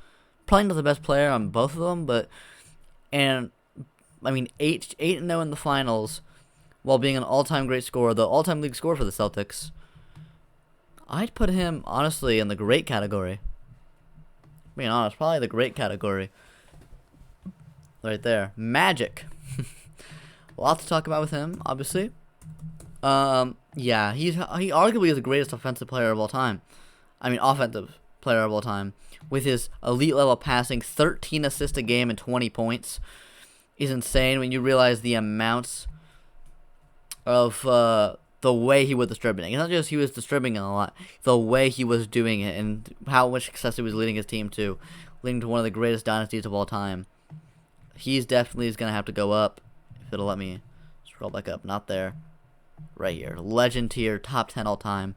Probably not the best player on both of them, 8-0 in the finals, while being an all-time great scorer, the all-time league scorer for the Celtics. I'd put him, honestly, in the great category. Being honest, probably the great category. Right there. Magic. Lots to talk about with him, obviously. Yeah, he arguably is the greatest offensive player of all time. Offensive player of all time. With his elite level passing, 13 assists a game and 20 points is insane when you realize the amounts of the way he was distributing. It's not just he was distributing a lot, the way he was doing it and how much success he was leading his team to, leading to one of the greatest dynasties of all time. He's definitely going to have to go up. If it'll let me scroll back up. Not there. Right here. Legend tier. Top 10 all time.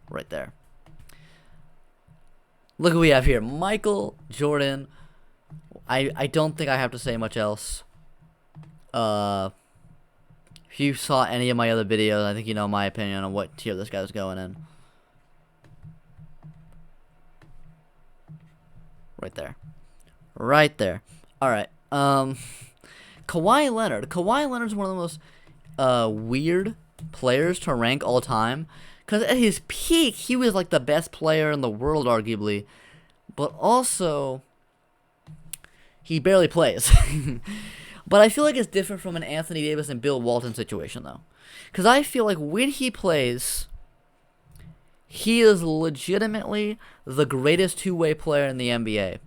Right there. Look who we have here. Michael Jordan. I don't think I have to say much else. If you saw any of my other videos, I think you know my opinion on what tier this guy's going in. Right there. Right there. Alright. Kawhi Leonard. Kawhi Leonard's one of the most weird players to rank all time. Because at his peak, he was like the best player in the world, arguably. But also, he barely plays. But I feel like it's different from an Anthony Davis and Bill Walton situation, though. Because I feel like when he plays, he is legitimately the greatest two-way player in the NBA.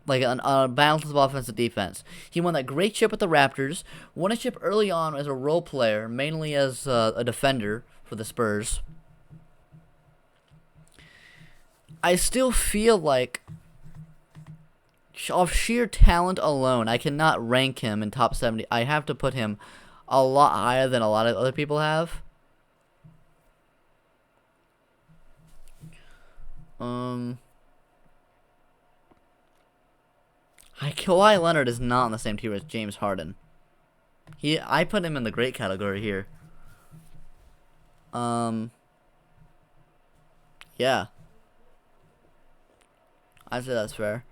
On a balance of offense and defense. He won that great chip with the Raptors. Won a chip early on as a role player, mainly as a defender for the Spurs. I still feel like Off sheer talent alone, I cannot rank him in top 70. I have to put him a lot higher than a lot of other people have. Kawhi Leonard is not on the same tier as James Harden. I put him in the great category here. Yeah. I'd say that's fair.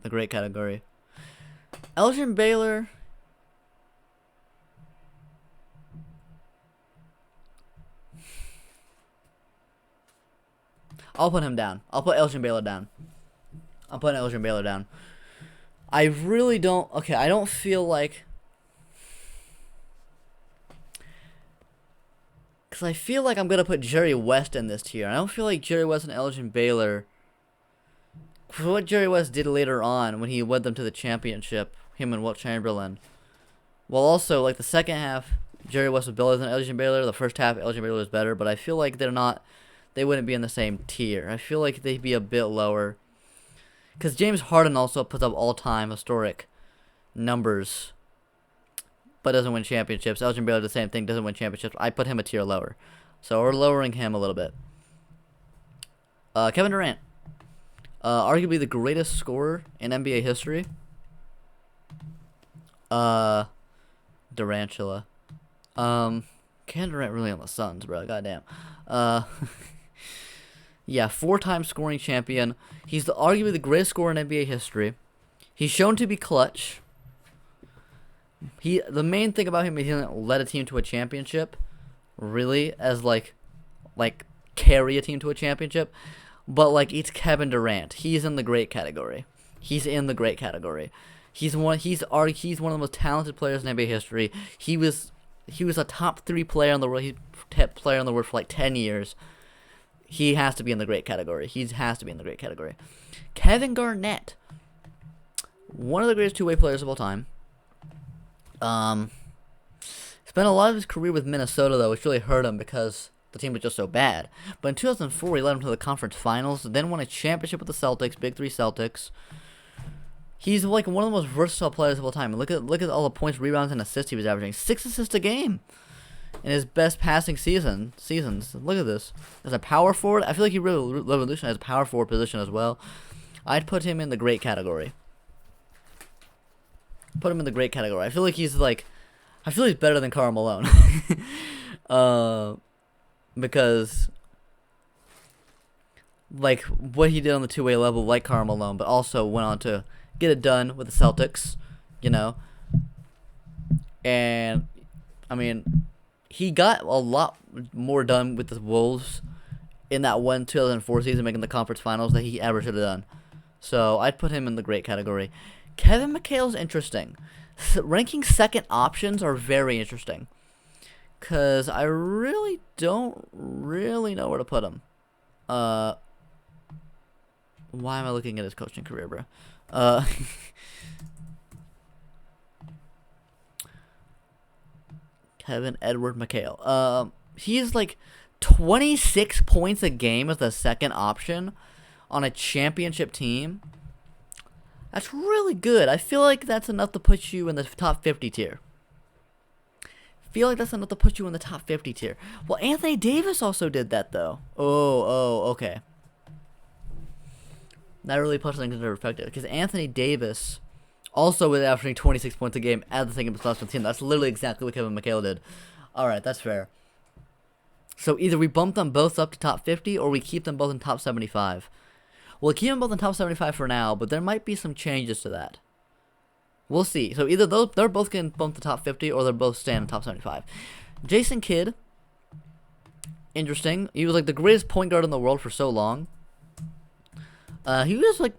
The great category. Elgin Baylor. I'll put him down. I'll put Elgin Baylor down. I'm putting Elgin Baylor down. I really don't... Okay, I don't feel like... Because I feel like I'm going to put Jerry West in this tier. I don't feel like Jerry West and Elgin Baylor... For what Jerry West did later on when he led them to the championship, him and Wilt Chamberlain. Well, also, like, the second half, Jerry West was better than Elgin Baylor. The first half, Elgin Baylor was better. But I feel like they're not... They wouldn't be in the same tier. I feel like they'd be a bit lower. Because James Harden also puts up all-time historic numbers, but doesn't win championships. Elgin Baylor, the same thing, doesn't win championships. I put him a tier lower. So we're lowering him a little bit. Kevin Durant. Arguably the greatest scorer in NBA history. Durantula. Kevin Durant really on the Suns, bro. Goddamn. Yeah, 4-time scoring champion. He's arguably the greatest scorer in NBA history. He's shown to be clutch. The main thing about him is he doesn't led a team to a championship, really, as like carry a team to a championship. But like it's Kevin Durant. He's in the great category. He's in the great category. He's one of the most talented players in NBA history. He was a top 3 player in the world. He's top player in the world for like 10 years. He has to be in the great category. He has to be in the great category. Kevin Garnett, one of the greatest two-way players of all time. Spent a lot of his career with Minnesota, though, which really hurt him because the team was just so bad. But in 2004, he led them to the conference finals, then won a championship with the Celtics, Big Three Celtics. He's like one of the most versatile players of all time. Look at all the points, rebounds, and assists he was averaging. 6 assists a game in his best passing seasons. Look at this. As a power forward, I feel like he really revolutionized the power forward position as well. I'd put him in the great category. Put him in the great category. I feel he's better than Karl Malone. Because like what he did on the two-way level, like Karl Malone, but also went on to get it done with the Celtics, you know. And I mean, he got a lot more done with the Wolves in that 2004 season, making the conference finals, that he ever should have done. So I'd put him in the great category. Kevin McHale's interesting. Ranking second options are very interesting, because I really don't know where to put him. Why am I looking at his coaching career, bro? Kevin Edward McHale. He's like 26 points a game as the second option on a championship team. That's really good. I feel like that's enough to put you in the top 50 tier. Well, Anthony Davis also did that, though. Oh, okay. That really puts things into perspective, because Anthony Davis also was averaging 26 points a game at the second plus team. That's literally exactly what Kevin McHale did. Alright, that's fair. So either we bump them both up to top 50, or we keep them both in top 75. We'll keep them both in top 75 for now, but there might be some changes to that. We'll see. So either they're both getting bumped to top 50, or they're both staying in top 75. Jason Kidd, interesting. He was like the greatest point guard in the world for so long. He was like,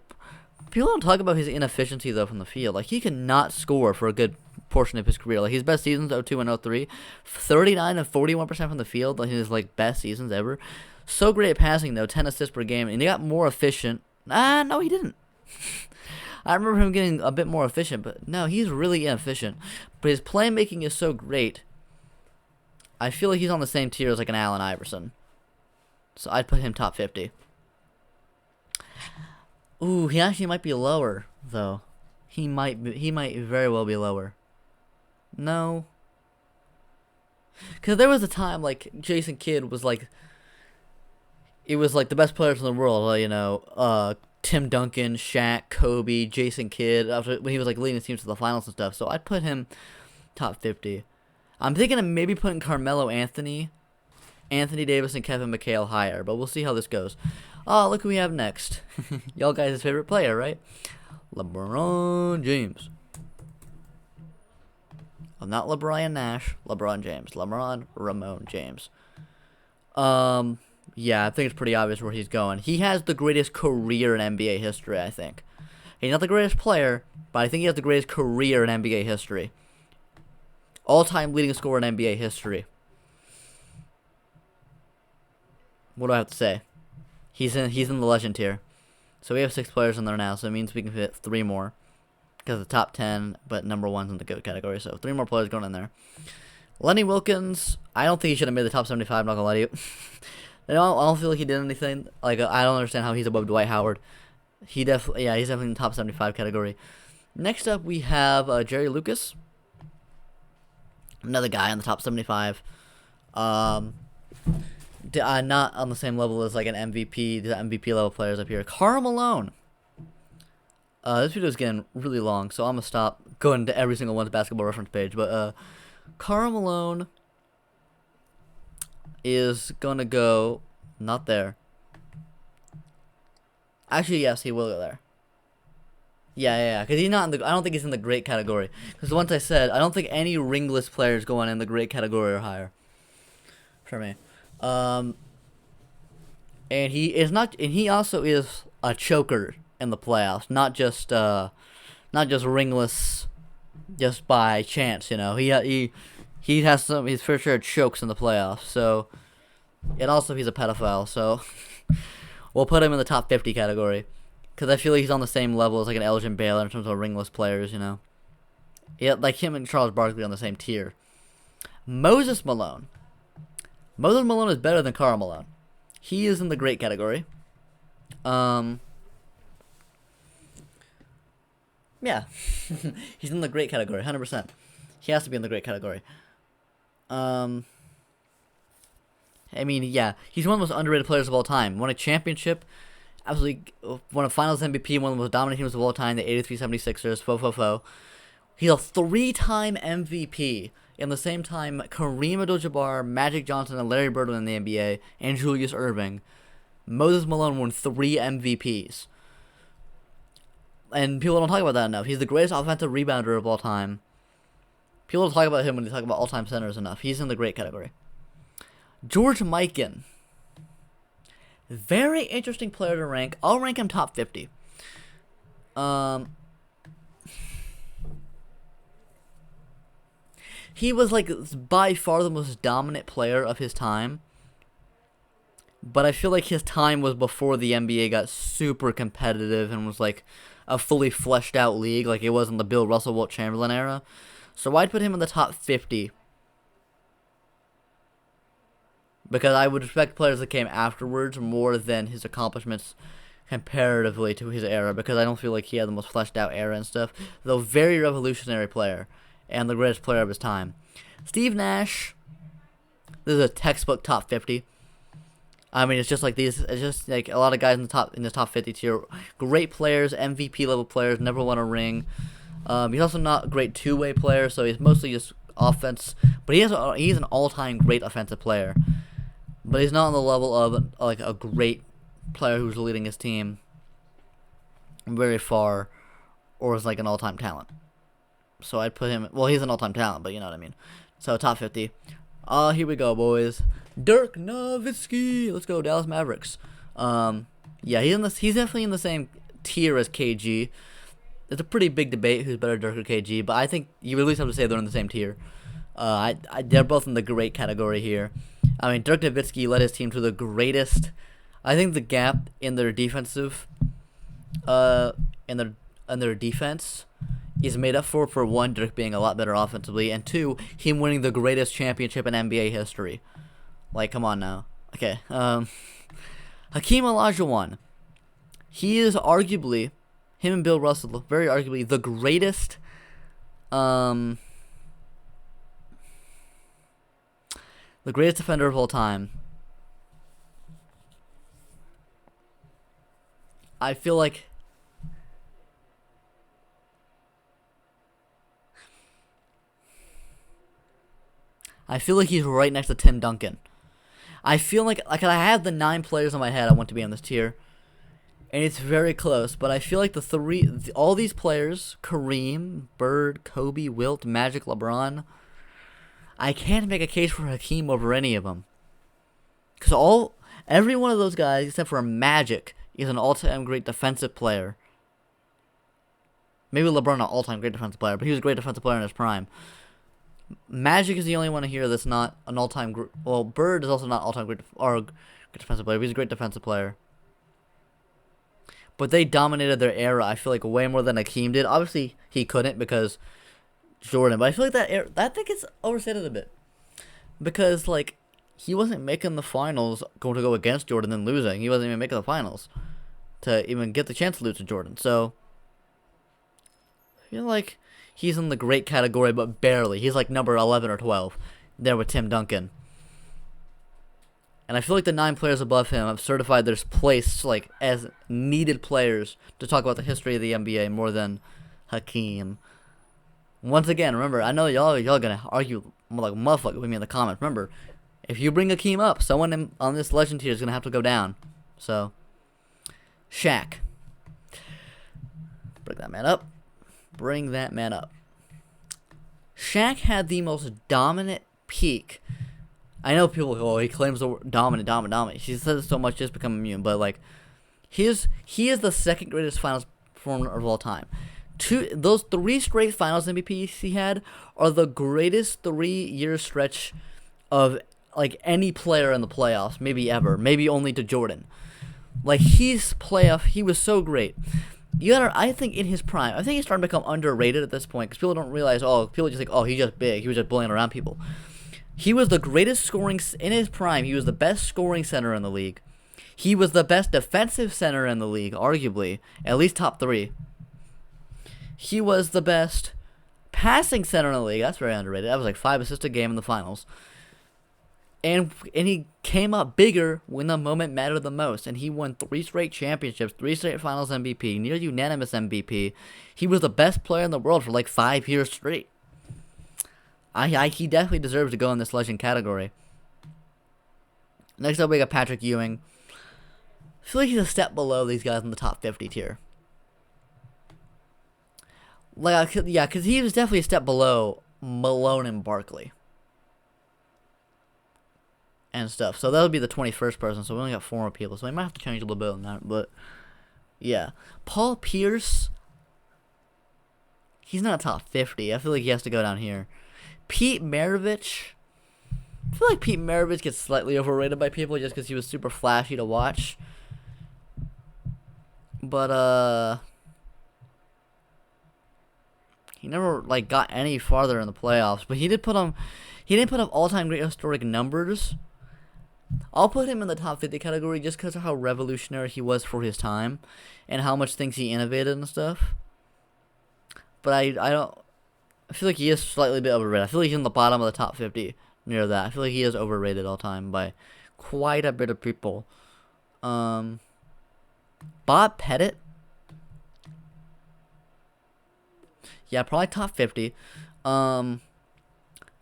people don't talk about his inefficiency though from the field. Like, he could not score for a good portion of his career. Like, his best seasons 02 and 03, 39 and 41% from the field, like his like best seasons ever. So great at passing though, 10 assists per game, and he got more efficient. No, he didn't. I remember him getting a bit more efficient, but no, he's really inefficient. But his playmaking is so great. I feel like he's on the same tier as like an Allen Iverson. So I'd put him top 50. Ooh, he actually might be lower though. He might very well be lower. No, because there was a time like Jason Kidd was like, it was like the best players in the world. Tim Duncan, Shaq, Kobe, Jason Kidd. After when he was like leading the teams to the finals and stuff, so I'd put him top 50. I'm thinking of maybe putting Carmelo Anthony, Anthony Davis, and Kevin McHale higher, but we'll see how this goes. Oh, look who we have next. Y'all guys' favorite player, right? LeBron James. I'm not LeBron Nash. LeBron James. LeBron Ramon James. Yeah, I think it's pretty obvious where he's going. He has the greatest career in NBA history, I think. He's not the greatest player, but I think he has the greatest career in NBA history. All-time leading scorer in NBA history. What do I have to say? He's in the legend tier. So we have 6 players in there now, so it means we can fit 3 more. Because the top 10, but number 1's in the GOAT category, so 3 more players going in there. Lenny Wilkens, I don't think he should have made the top 75, I'm not going to lie to you. I don't feel like he did anything. Like, I don't understand how he's above Dwight Howard. He's definitely in the top 75 category. Next up, we have Jerry Lucas. Another guy in the top 75. Not on the same level as like an MVP, the MVP level players up here. Karl Malone. This video is getting really long, so I'm going to stop going to every single one's basketball reference page. But Karl Malone is going to go, not there. Actually, yes, he will go there. Yeah, because he's not in the, I don't think he's in the great category. Because once I said, I don't think any ringless players going in the great category or higher. For me. And he also is a choker in the playoffs, not just ringless, just by chance. He has some. He's for sure chokes in the playoffs. So, and also he's a pedophile. So, we'll put him in the top 50 category, because I feel like he's on the same level as like an Elgin Baylor in terms of ringless players. Yeah, like him and Charles Barkley on the same tier. Moses Malone. Moses Malone is better than Karl Malone. He is in the great category. Yeah. He's in the great category, 100%. He has to be in the great category. I mean, yeah. He's one of the most underrated players of all time. Won a championship. Absolutely. Won a finals MVP. One of the most dominant teams of all time. The 83 76ers. Fo. He's a 3-time MVP. In the same time, Kareem Abdul-Jabbar, Magic Johnson, and Larry Bird were in the NBA, and Julius Erving. Moses Malone won 3 MVPs. And people don't talk about that enough. He's the greatest offensive rebounder of all time. People don't talk about him when they talk about all-time centers enough. He's in the great category. George Mikan. Very interesting player to rank. I'll rank him top 50. He was like by far the most dominant player of his time. But I feel like his time was before the NBA got super competitive and was like a fully fleshed out league, like it was in the Bill Russell, Wilt Chamberlain era. So I'd put him in the top 50. Because I would respect players that came afterwards more than his accomplishments comparatively to his era, because I don't feel like he had the most fleshed out era and stuff. Though very revolutionary player and the greatest player of his time. Steve Nash. This is a textbook top 50. I mean, it's just like these. It's just like a lot of guys in the top 50 tier. Great players, MVP level players, never won a ring. He's also not a great 2-way player, so he's mostly just offense. But he's an all-time great offensive player. But he's not on the level of like a great player who's leading his team very far, or is like an all-time talent. So I'd put him. Well, he's an all-time talent, but you know what I mean. So top 50. Here we go, boys. Dirk Nowitzki. Let's go, Dallas Mavericks. Yeah, he's definitely in the same tier as KG. It's a pretty big debate who's better, Dirk or KG, but I think you at least have to say they're in the same tier. They're both in the great category here. I mean, Dirk Nowitzki led his team to the greatest. I think the gap in their defensive, in their defense, is made up for one, Dirk being a lot better offensively, and 2, him winning the greatest championship in NBA history. Like, come on now. Okay. Hakeem Olajuwon. He is arguably, him and Bill Russell, very arguably the greatest. The greatest defender of all time. I feel like he's right next to Tim Duncan. I feel like I have the 9 players in my head I want to be on this tier, and it's very close. But I feel like all these players, Kareem, Bird, Kobe, Wilt, Magic, LeBron, I can't make a case for Hakeem over any of them. Because every one of those guys, except for Magic, is an all-time great defensive player. Maybe LeBron not all-time great defensive player, but he was a great defensive player in his prime. Magic is the only one here that's not an all-time. Well, Bird is also not all-time great defensive player. But he's a great defensive player. But they dominated their era. I feel like way more than Hakeem did. Obviously, he couldn't because Jordan. But I feel like that thing gets overstated a bit because like he wasn't making the finals going to go against Jordan and losing. He wasn't even making the finals to even get the chance to lose to Jordan. So I feel like he's in the great category, but barely. He's like number 11 or 12 there with Tim Duncan. And I feel like the 9 players above him have certified their place like as needed players to talk about the history of the NBA more than Hakeem. Once again, remember, I know y'all gonna argue like motherfucker with me in the comments. Remember, if you bring Hakeem up, someone on this legend tier is gonna have to go down. So, Shaq. Bring that man up. Shaq had the most dominant peak. I know people go, he claims the word dominant. He says it so much, just become immune. But like, he is the second greatest finals performer of all time. Those 3 straight finals MVPs he had are the greatest 3-year stretch of like any player in the playoffs, maybe ever, maybe only to Jordan. Like he was so great. I think in his prime, I think he's starting to become underrated at this point because people don't realize. People just think, he's just big. He was just bullying around people. He was the greatest scoring in his prime. He was the best scoring center in the league. He was the best defensive center in the league, arguably, at least top 3. He was the best passing center in the league. That's very underrated. That was like 5 assists a game in the finals. And he came up bigger when the moment mattered the most. And he won 3 straight championships, 3 straight finals MVP, near unanimous MVP. He was the best player in the world for like 5 years straight. He definitely deserves to go in this legend category. Next up, we got Patrick Ewing. I feel like he's a step below these guys in the top 50 tier. Because he was definitely a step below Malone and Barkley. And stuff. So that would be the 21st person. So we only got 4 more people. So we might have to change a little bit on that. But yeah. Paul Pierce. He's not top 50. I feel like he has to go down here. Pete Maravich. I feel like Pete Maravich gets slightly overrated by people just because he was super flashy to watch. But he never like got any farther in the playoffs. But he didn't put up all-time great historic numbers. I'll put him in the top 50 category just because of how revolutionary he was for his time and how much things he innovated and stuff. But I feel like he is slightly a bit overrated. I feel like he's in the bottom of the top 50 near that. I feel like he is overrated all time by quite a bit of people. Bob Pettit. Yeah, probably top 50.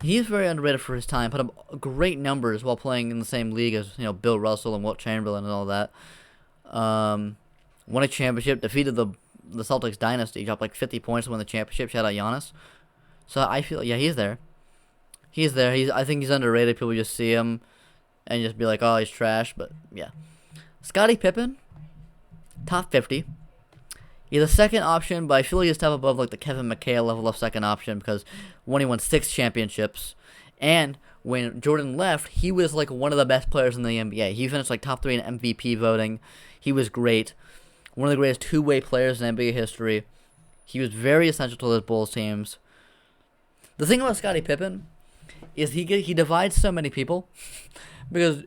He's very underrated for his time. Put up great numbers while playing in the same league as Bill Russell and Wilt Chamberlain and all that. Won a championship, defeated the Celtics dynasty, dropped like 50 points to win the championship. Shout out Giannis. So I feel he's there. I think he's underrated. People just see him and just be like, oh, he's trash. But yeah, Scottie Pippen, top 50. He's a second option, but I feel like he's a step above like the Kevin McHale level of second option because he won 6 championships, and when Jordan left, he was like one of the best players in the NBA. He finished like top 3 in MVP voting. He was great, one of the greatest two-way players in NBA history. He was very essential to those Bulls teams. The thing about Scottie Pippen is he divides so many people because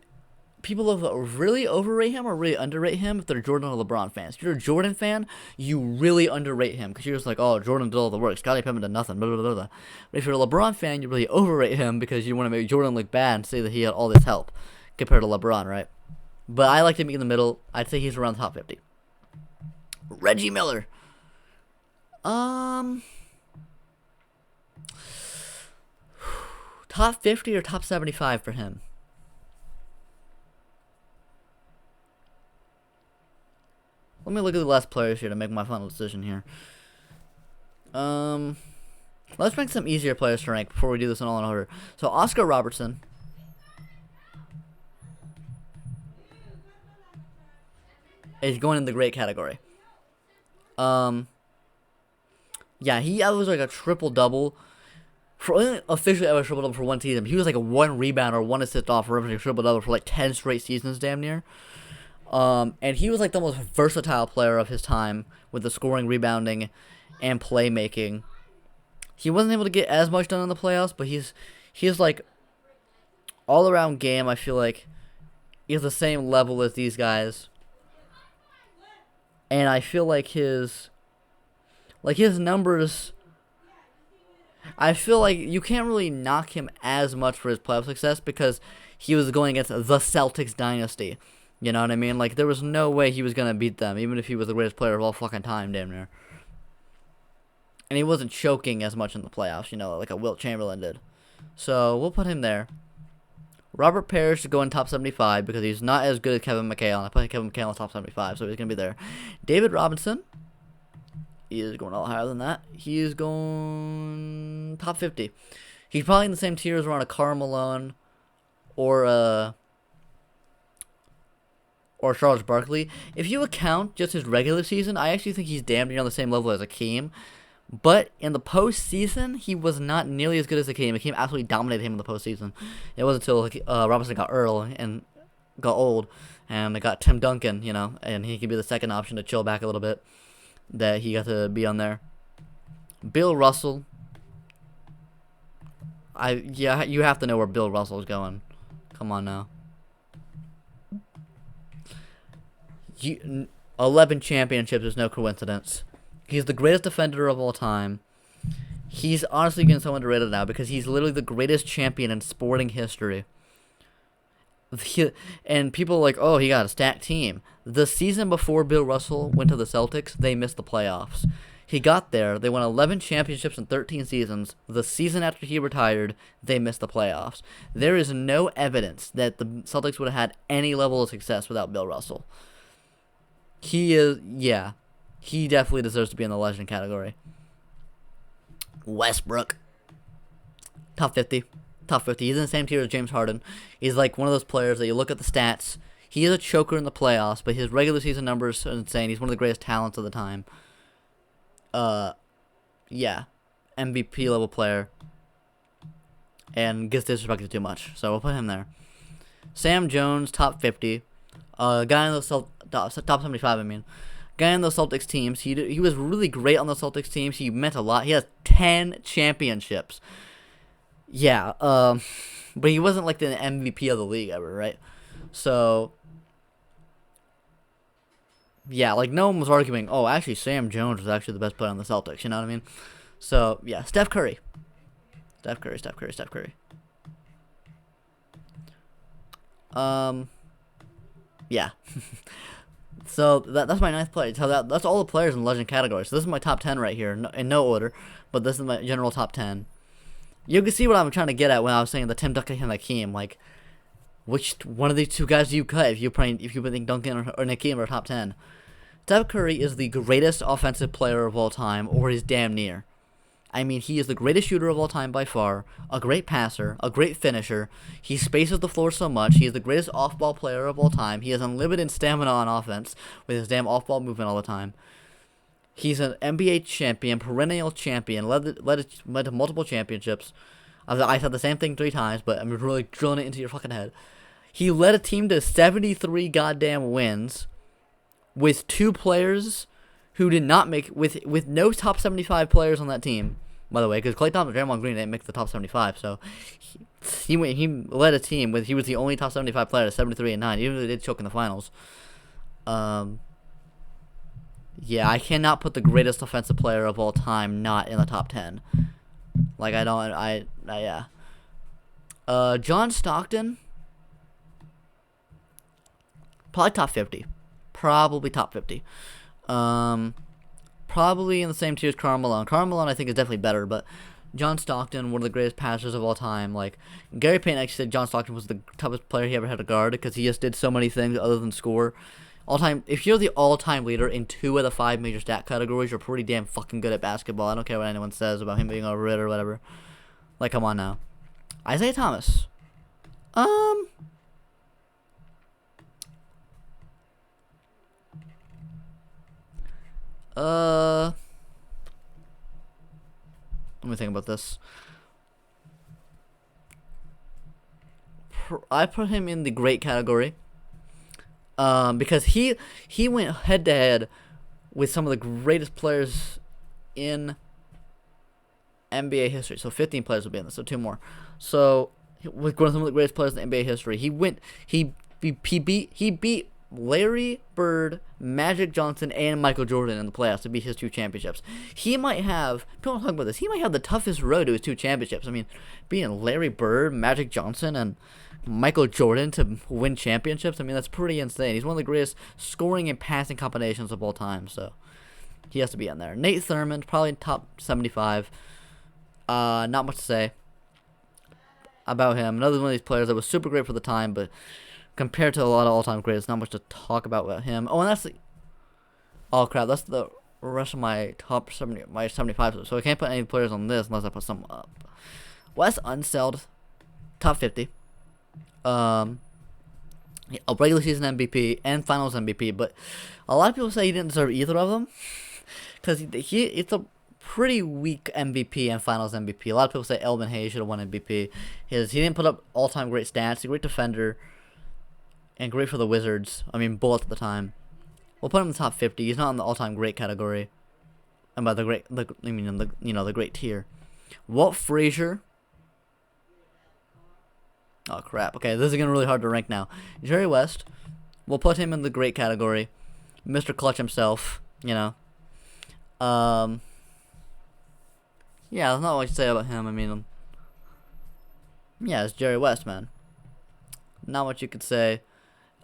people really overrate him or really underrate him if they're Jordan or LeBron fans. If you're a Jordan fan, you really underrate him because you're just like, oh, Jordan did all the work. Scottie Pippen did nothing. Blah, blah, blah, blah. But if you're a LeBron fan, you really overrate him because you want to make Jordan look bad and say that he had all this help compared to LeBron, right? But I like to be in the middle. I'd say he's around the top 50. Reggie Miller. Top 50 or top 75 for him? Let me look at the last players here to make my final decision here. Let's rank some easier players to rank before we do this in all in order. So Oscar Robertson. Is going in the great category. Yeah, he averaged like a triple-double. Officially averaged triple-double for one season. He was like a 1 rebound or 1 assist off for averaging a triple-double for like 10 straight seasons damn near. And he was like the most versatile player of his time with the scoring, rebounding, and playmaking. He wasn't able to get as much done in the playoffs, but he's like all-around game. I feel like he's the same level as these guys. And I feel like his numbers, I feel like you can't really knock him as much for his playoff success because he was going against the Celtics dynasty. You know what I mean? Like, there was no way he was going to beat them, even if he was the greatest player of all fucking time, damn near. And he wasn't choking as much in the playoffs, you know, like a Wilt Chamberlain did. So, we'll put him there. Robert Parrish to go in top 75 because he's not as good as Kevin McHale. I put Kevin McHale in top 75, so he's going to be there. David Robinson. He is going a lot higher than that. He is going top 50. He's probably in the same tier as around a Karl Malone or Charles Barkley. If you account just his regular season, I actually think he's damn near on the same level as Hakeem. But in the postseason, he was not nearly as good as Hakeem. Hakeem absolutely dominated him in the postseason. It wasn't until Robinson got Earl and got old, and they got Tim Duncan, you know, and he could be the second option to chill back a little bit, that he got to be on there. Bill Russell. You have to know where Bill Russell is going. Come on now. 11 championships is no coincidence. He's the greatest defender of all time. He's honestly getting so underrated now because he's literally the greatest champion in sporting history. And people are like, oh, he got a stacked team. The season before Bill Russell went to the Celtics, they missed the playoffs. He got there. They won 11 championships in 13 seasons. The season after he retired, they missed the playoffs. There is no evidence that the Celtics would have had any level of success without Bill Russell. He definitely deserves to be in the legend category. Westbrook. Top 50. Top 50. He's in the same tier as James Harden. He's like one of those players that you look at the stats. He is a choker in the playoffs, but his regular season numbers are insane. He's one of the greatest talents of the time. MVP level player. And gets disrespected too much. So we'll put him there. Sam Jones, top 50. Guy in the top 75, I mean. Guy on the Celtics teams. He was really great on the Celtics teams. He meant a lot. He has 10 championships. Yeah, but he wasn't like the MVP of the league ever, right? So, yeah, like no one was arguing, oh, actually Sam Jones was actually the best player on the Celtics, you know what I mean? So, yeah, Steph Curry. Steph Curry. Yeah. So that's my 9th player. So that's all the players in the legend category. So this is my top 10 right here, in no order, but this is my general top 10. You can see what I'm trying to get at when I was saying the Tim Duncan and Hakeem. Like, which one of these two guys do you cut if you think Duncan or Hakeem are top 10? Steph Curry is the greatest offensive player of all time, or he's damn near. I mean, he is the greatest shooter of all time by far, a great passer, a great finisher. He spaces the floor so much. He is the greatest off-ball player of all time. He has unlimited stamina on offense with his damn off-ball movement all the time. He's an NBA champion, perennial champion, led to multiple championships. I said the same thing 3 times, but I'm really drilling it into your fucking head. He led a team to 73 goddamn wins with 2 players who did not make, with no top 75 players on that team, by the way, because Klay Thompson and Draymond Green didn't make the top 75, so he led a team with, he was the only top 75 player at 73-9, even though they did choke in the finals. Yeah, I cannot put the greatest offensive player of all time not in the top 10. Like, yeah. John Stockton, probably top 50. Probably top 50. Probably in the same tier as Karl Malone. Karl Malone, I think, is definitely better, but John Stockton, one of the greatest passers of all time. Like, Gary Payton actually said John Stockton was the toughest player he ever had to guard because he just did so many things other than score. All-time, if you're the all-time leader in 2 of the 5 major stat categories, you're pretty damn fucking good at basketball. I don't care what anyone says about him being overrated or whatever. Like, come on now. Isaiah Thomas. Let me think about this. I put him in the great category. Because he went head to head with some of the greatest players in NBA history. So 15 players will be in this. So 2 more. So with some of the greatest players in NBA history, he beat Larry Bird, Magic Johnson, and Michael Jordan in the playoffs to beat his 2 championships. He might have, people don't talk about this, he might have the toughest road to his 2 championships. I mean, being Larry Bird, Magic Johnson, and Michael Jordan to win championships, I mean, that's pretty insane. He's one of the greatest scoring and passing combinations of all time, so he has to be in there. Nate Thurmond, probably top 75. Not much to say about him. Another one of these players that was super great for the time, but compared to a lot of all-time greats, not much to talk about him. Oh, and that's the... Oh, crap. That's the rest of my top 70, my 75. So I can't put any players on this unless I put some up. Wes Unseld, top 50. A regular season MVP and finals MVP, but a lot of people say he didn't deserve either of them because it's a pretty weak MVP and finals MVP. A lot of people say Elvin Hayes should have won MVP. He didn't put up all-time great stats. He's a great defender and great for the Wizards. I mean, both at the time. We'll put him in the top 50. He's not in the all-time great category. And by the great, I mean the great tier. Walt Frazier. Oh crap. Okay, this is getting really hard to rank now. Jerry West. We'll put him in the great category. Mr. Clutch himself. You know. Yeah, there's not much to say about him. I mean, yeah, it's Jerry West, man. Not much you could say.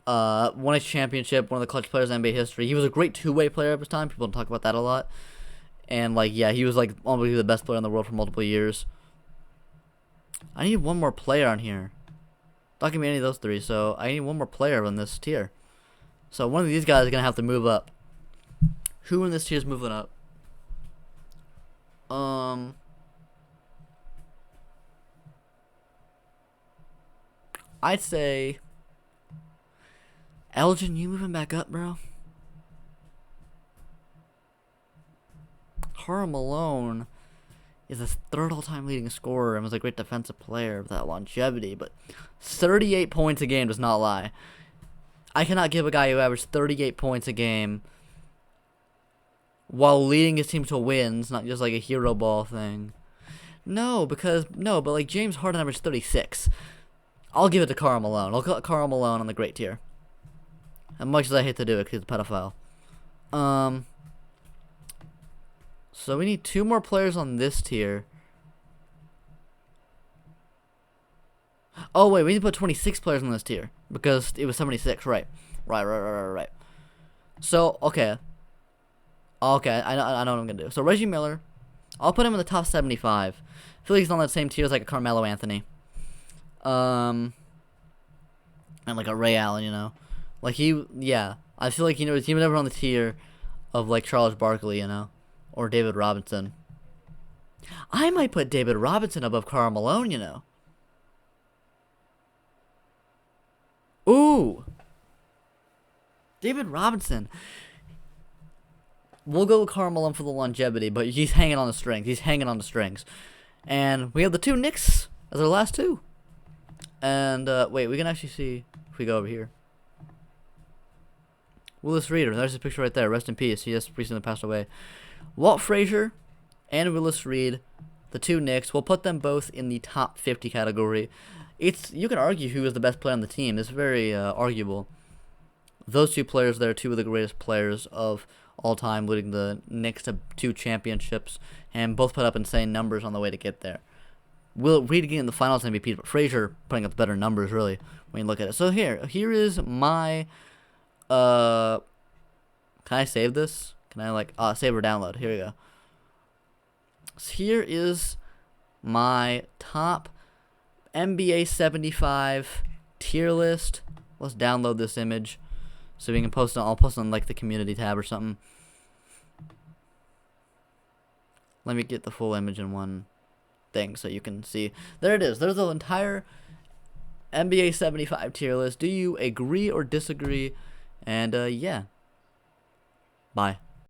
Won a championship, one of the clutch players in NBA history. He was a great two-way player of his time. People don't talk about that a lot. And, like, yeah, he was, like, almost the best player in the world for multiple years. I need one more player on here. Not gonna be any of those 3, so I need one more player on this tier. So one of these guys is gonna have to move up. Who in this tier is moving up? I'd say Elgin, you moving back up, bro? Karl Malone is a 3rd all-time leading scorer and was a great defensive player with that longevity, but 38 points a game does not lie. I cannot give a guy who averaged 38 points a game while leading his team to wins, not just like a hero ball thing. But like James Harden averaged 36. I'll give it to Karl Malone. I'll put Karl Malone on the great tier. As much as I hate to do it because he's a pedophile. So we need 2 more players on this tier. Oh wait, we need to put 26 players on this tier because it was 76, right? Right. So okay, I know what I'm gonna do. So Reggie Miller, I'll put him in the top 75. I feel like he's on that same tier as like a Carmelo Anthony, and like a Ray Allen, you know, like I feel like he was never on the tier of like Charles Barkley, you know. Or David Robinson. I might put David Robinson above Karl Malone, you know. Ooh. David Robinson. We'll go with Karl Malone for the longevity, but he's hanging on the strings. And we have the 2 Knicks as our last 2. And, wait, we can actually see if we go over here. Willis Reed, there's his picture right there. Rest in peace. He just recently passed away. Walt Frazier and Willis Reed the two Knicks. We'll put them both in the top 50 category. You can argue who is the best player on the team. It's very arguable. Those two players there are two of the greatest players of all time, leading the Knicks to 2 championships, and both put up insane numbers on the way to get there. Will Reed getting the Finals MVP, but Frazier putting up better numbers, really, when you look at it. So here is my, can I save this? Can I, save or download? Here we go. So here is my top NBA 75 tier list. Let's download this image so we can post it. I'll post it on like the community tab or something. Let me get the full image in one thing so you can see. There it is. There's the entire NBA 75 tier list. Do you agree or disagree? And yeah. Bye.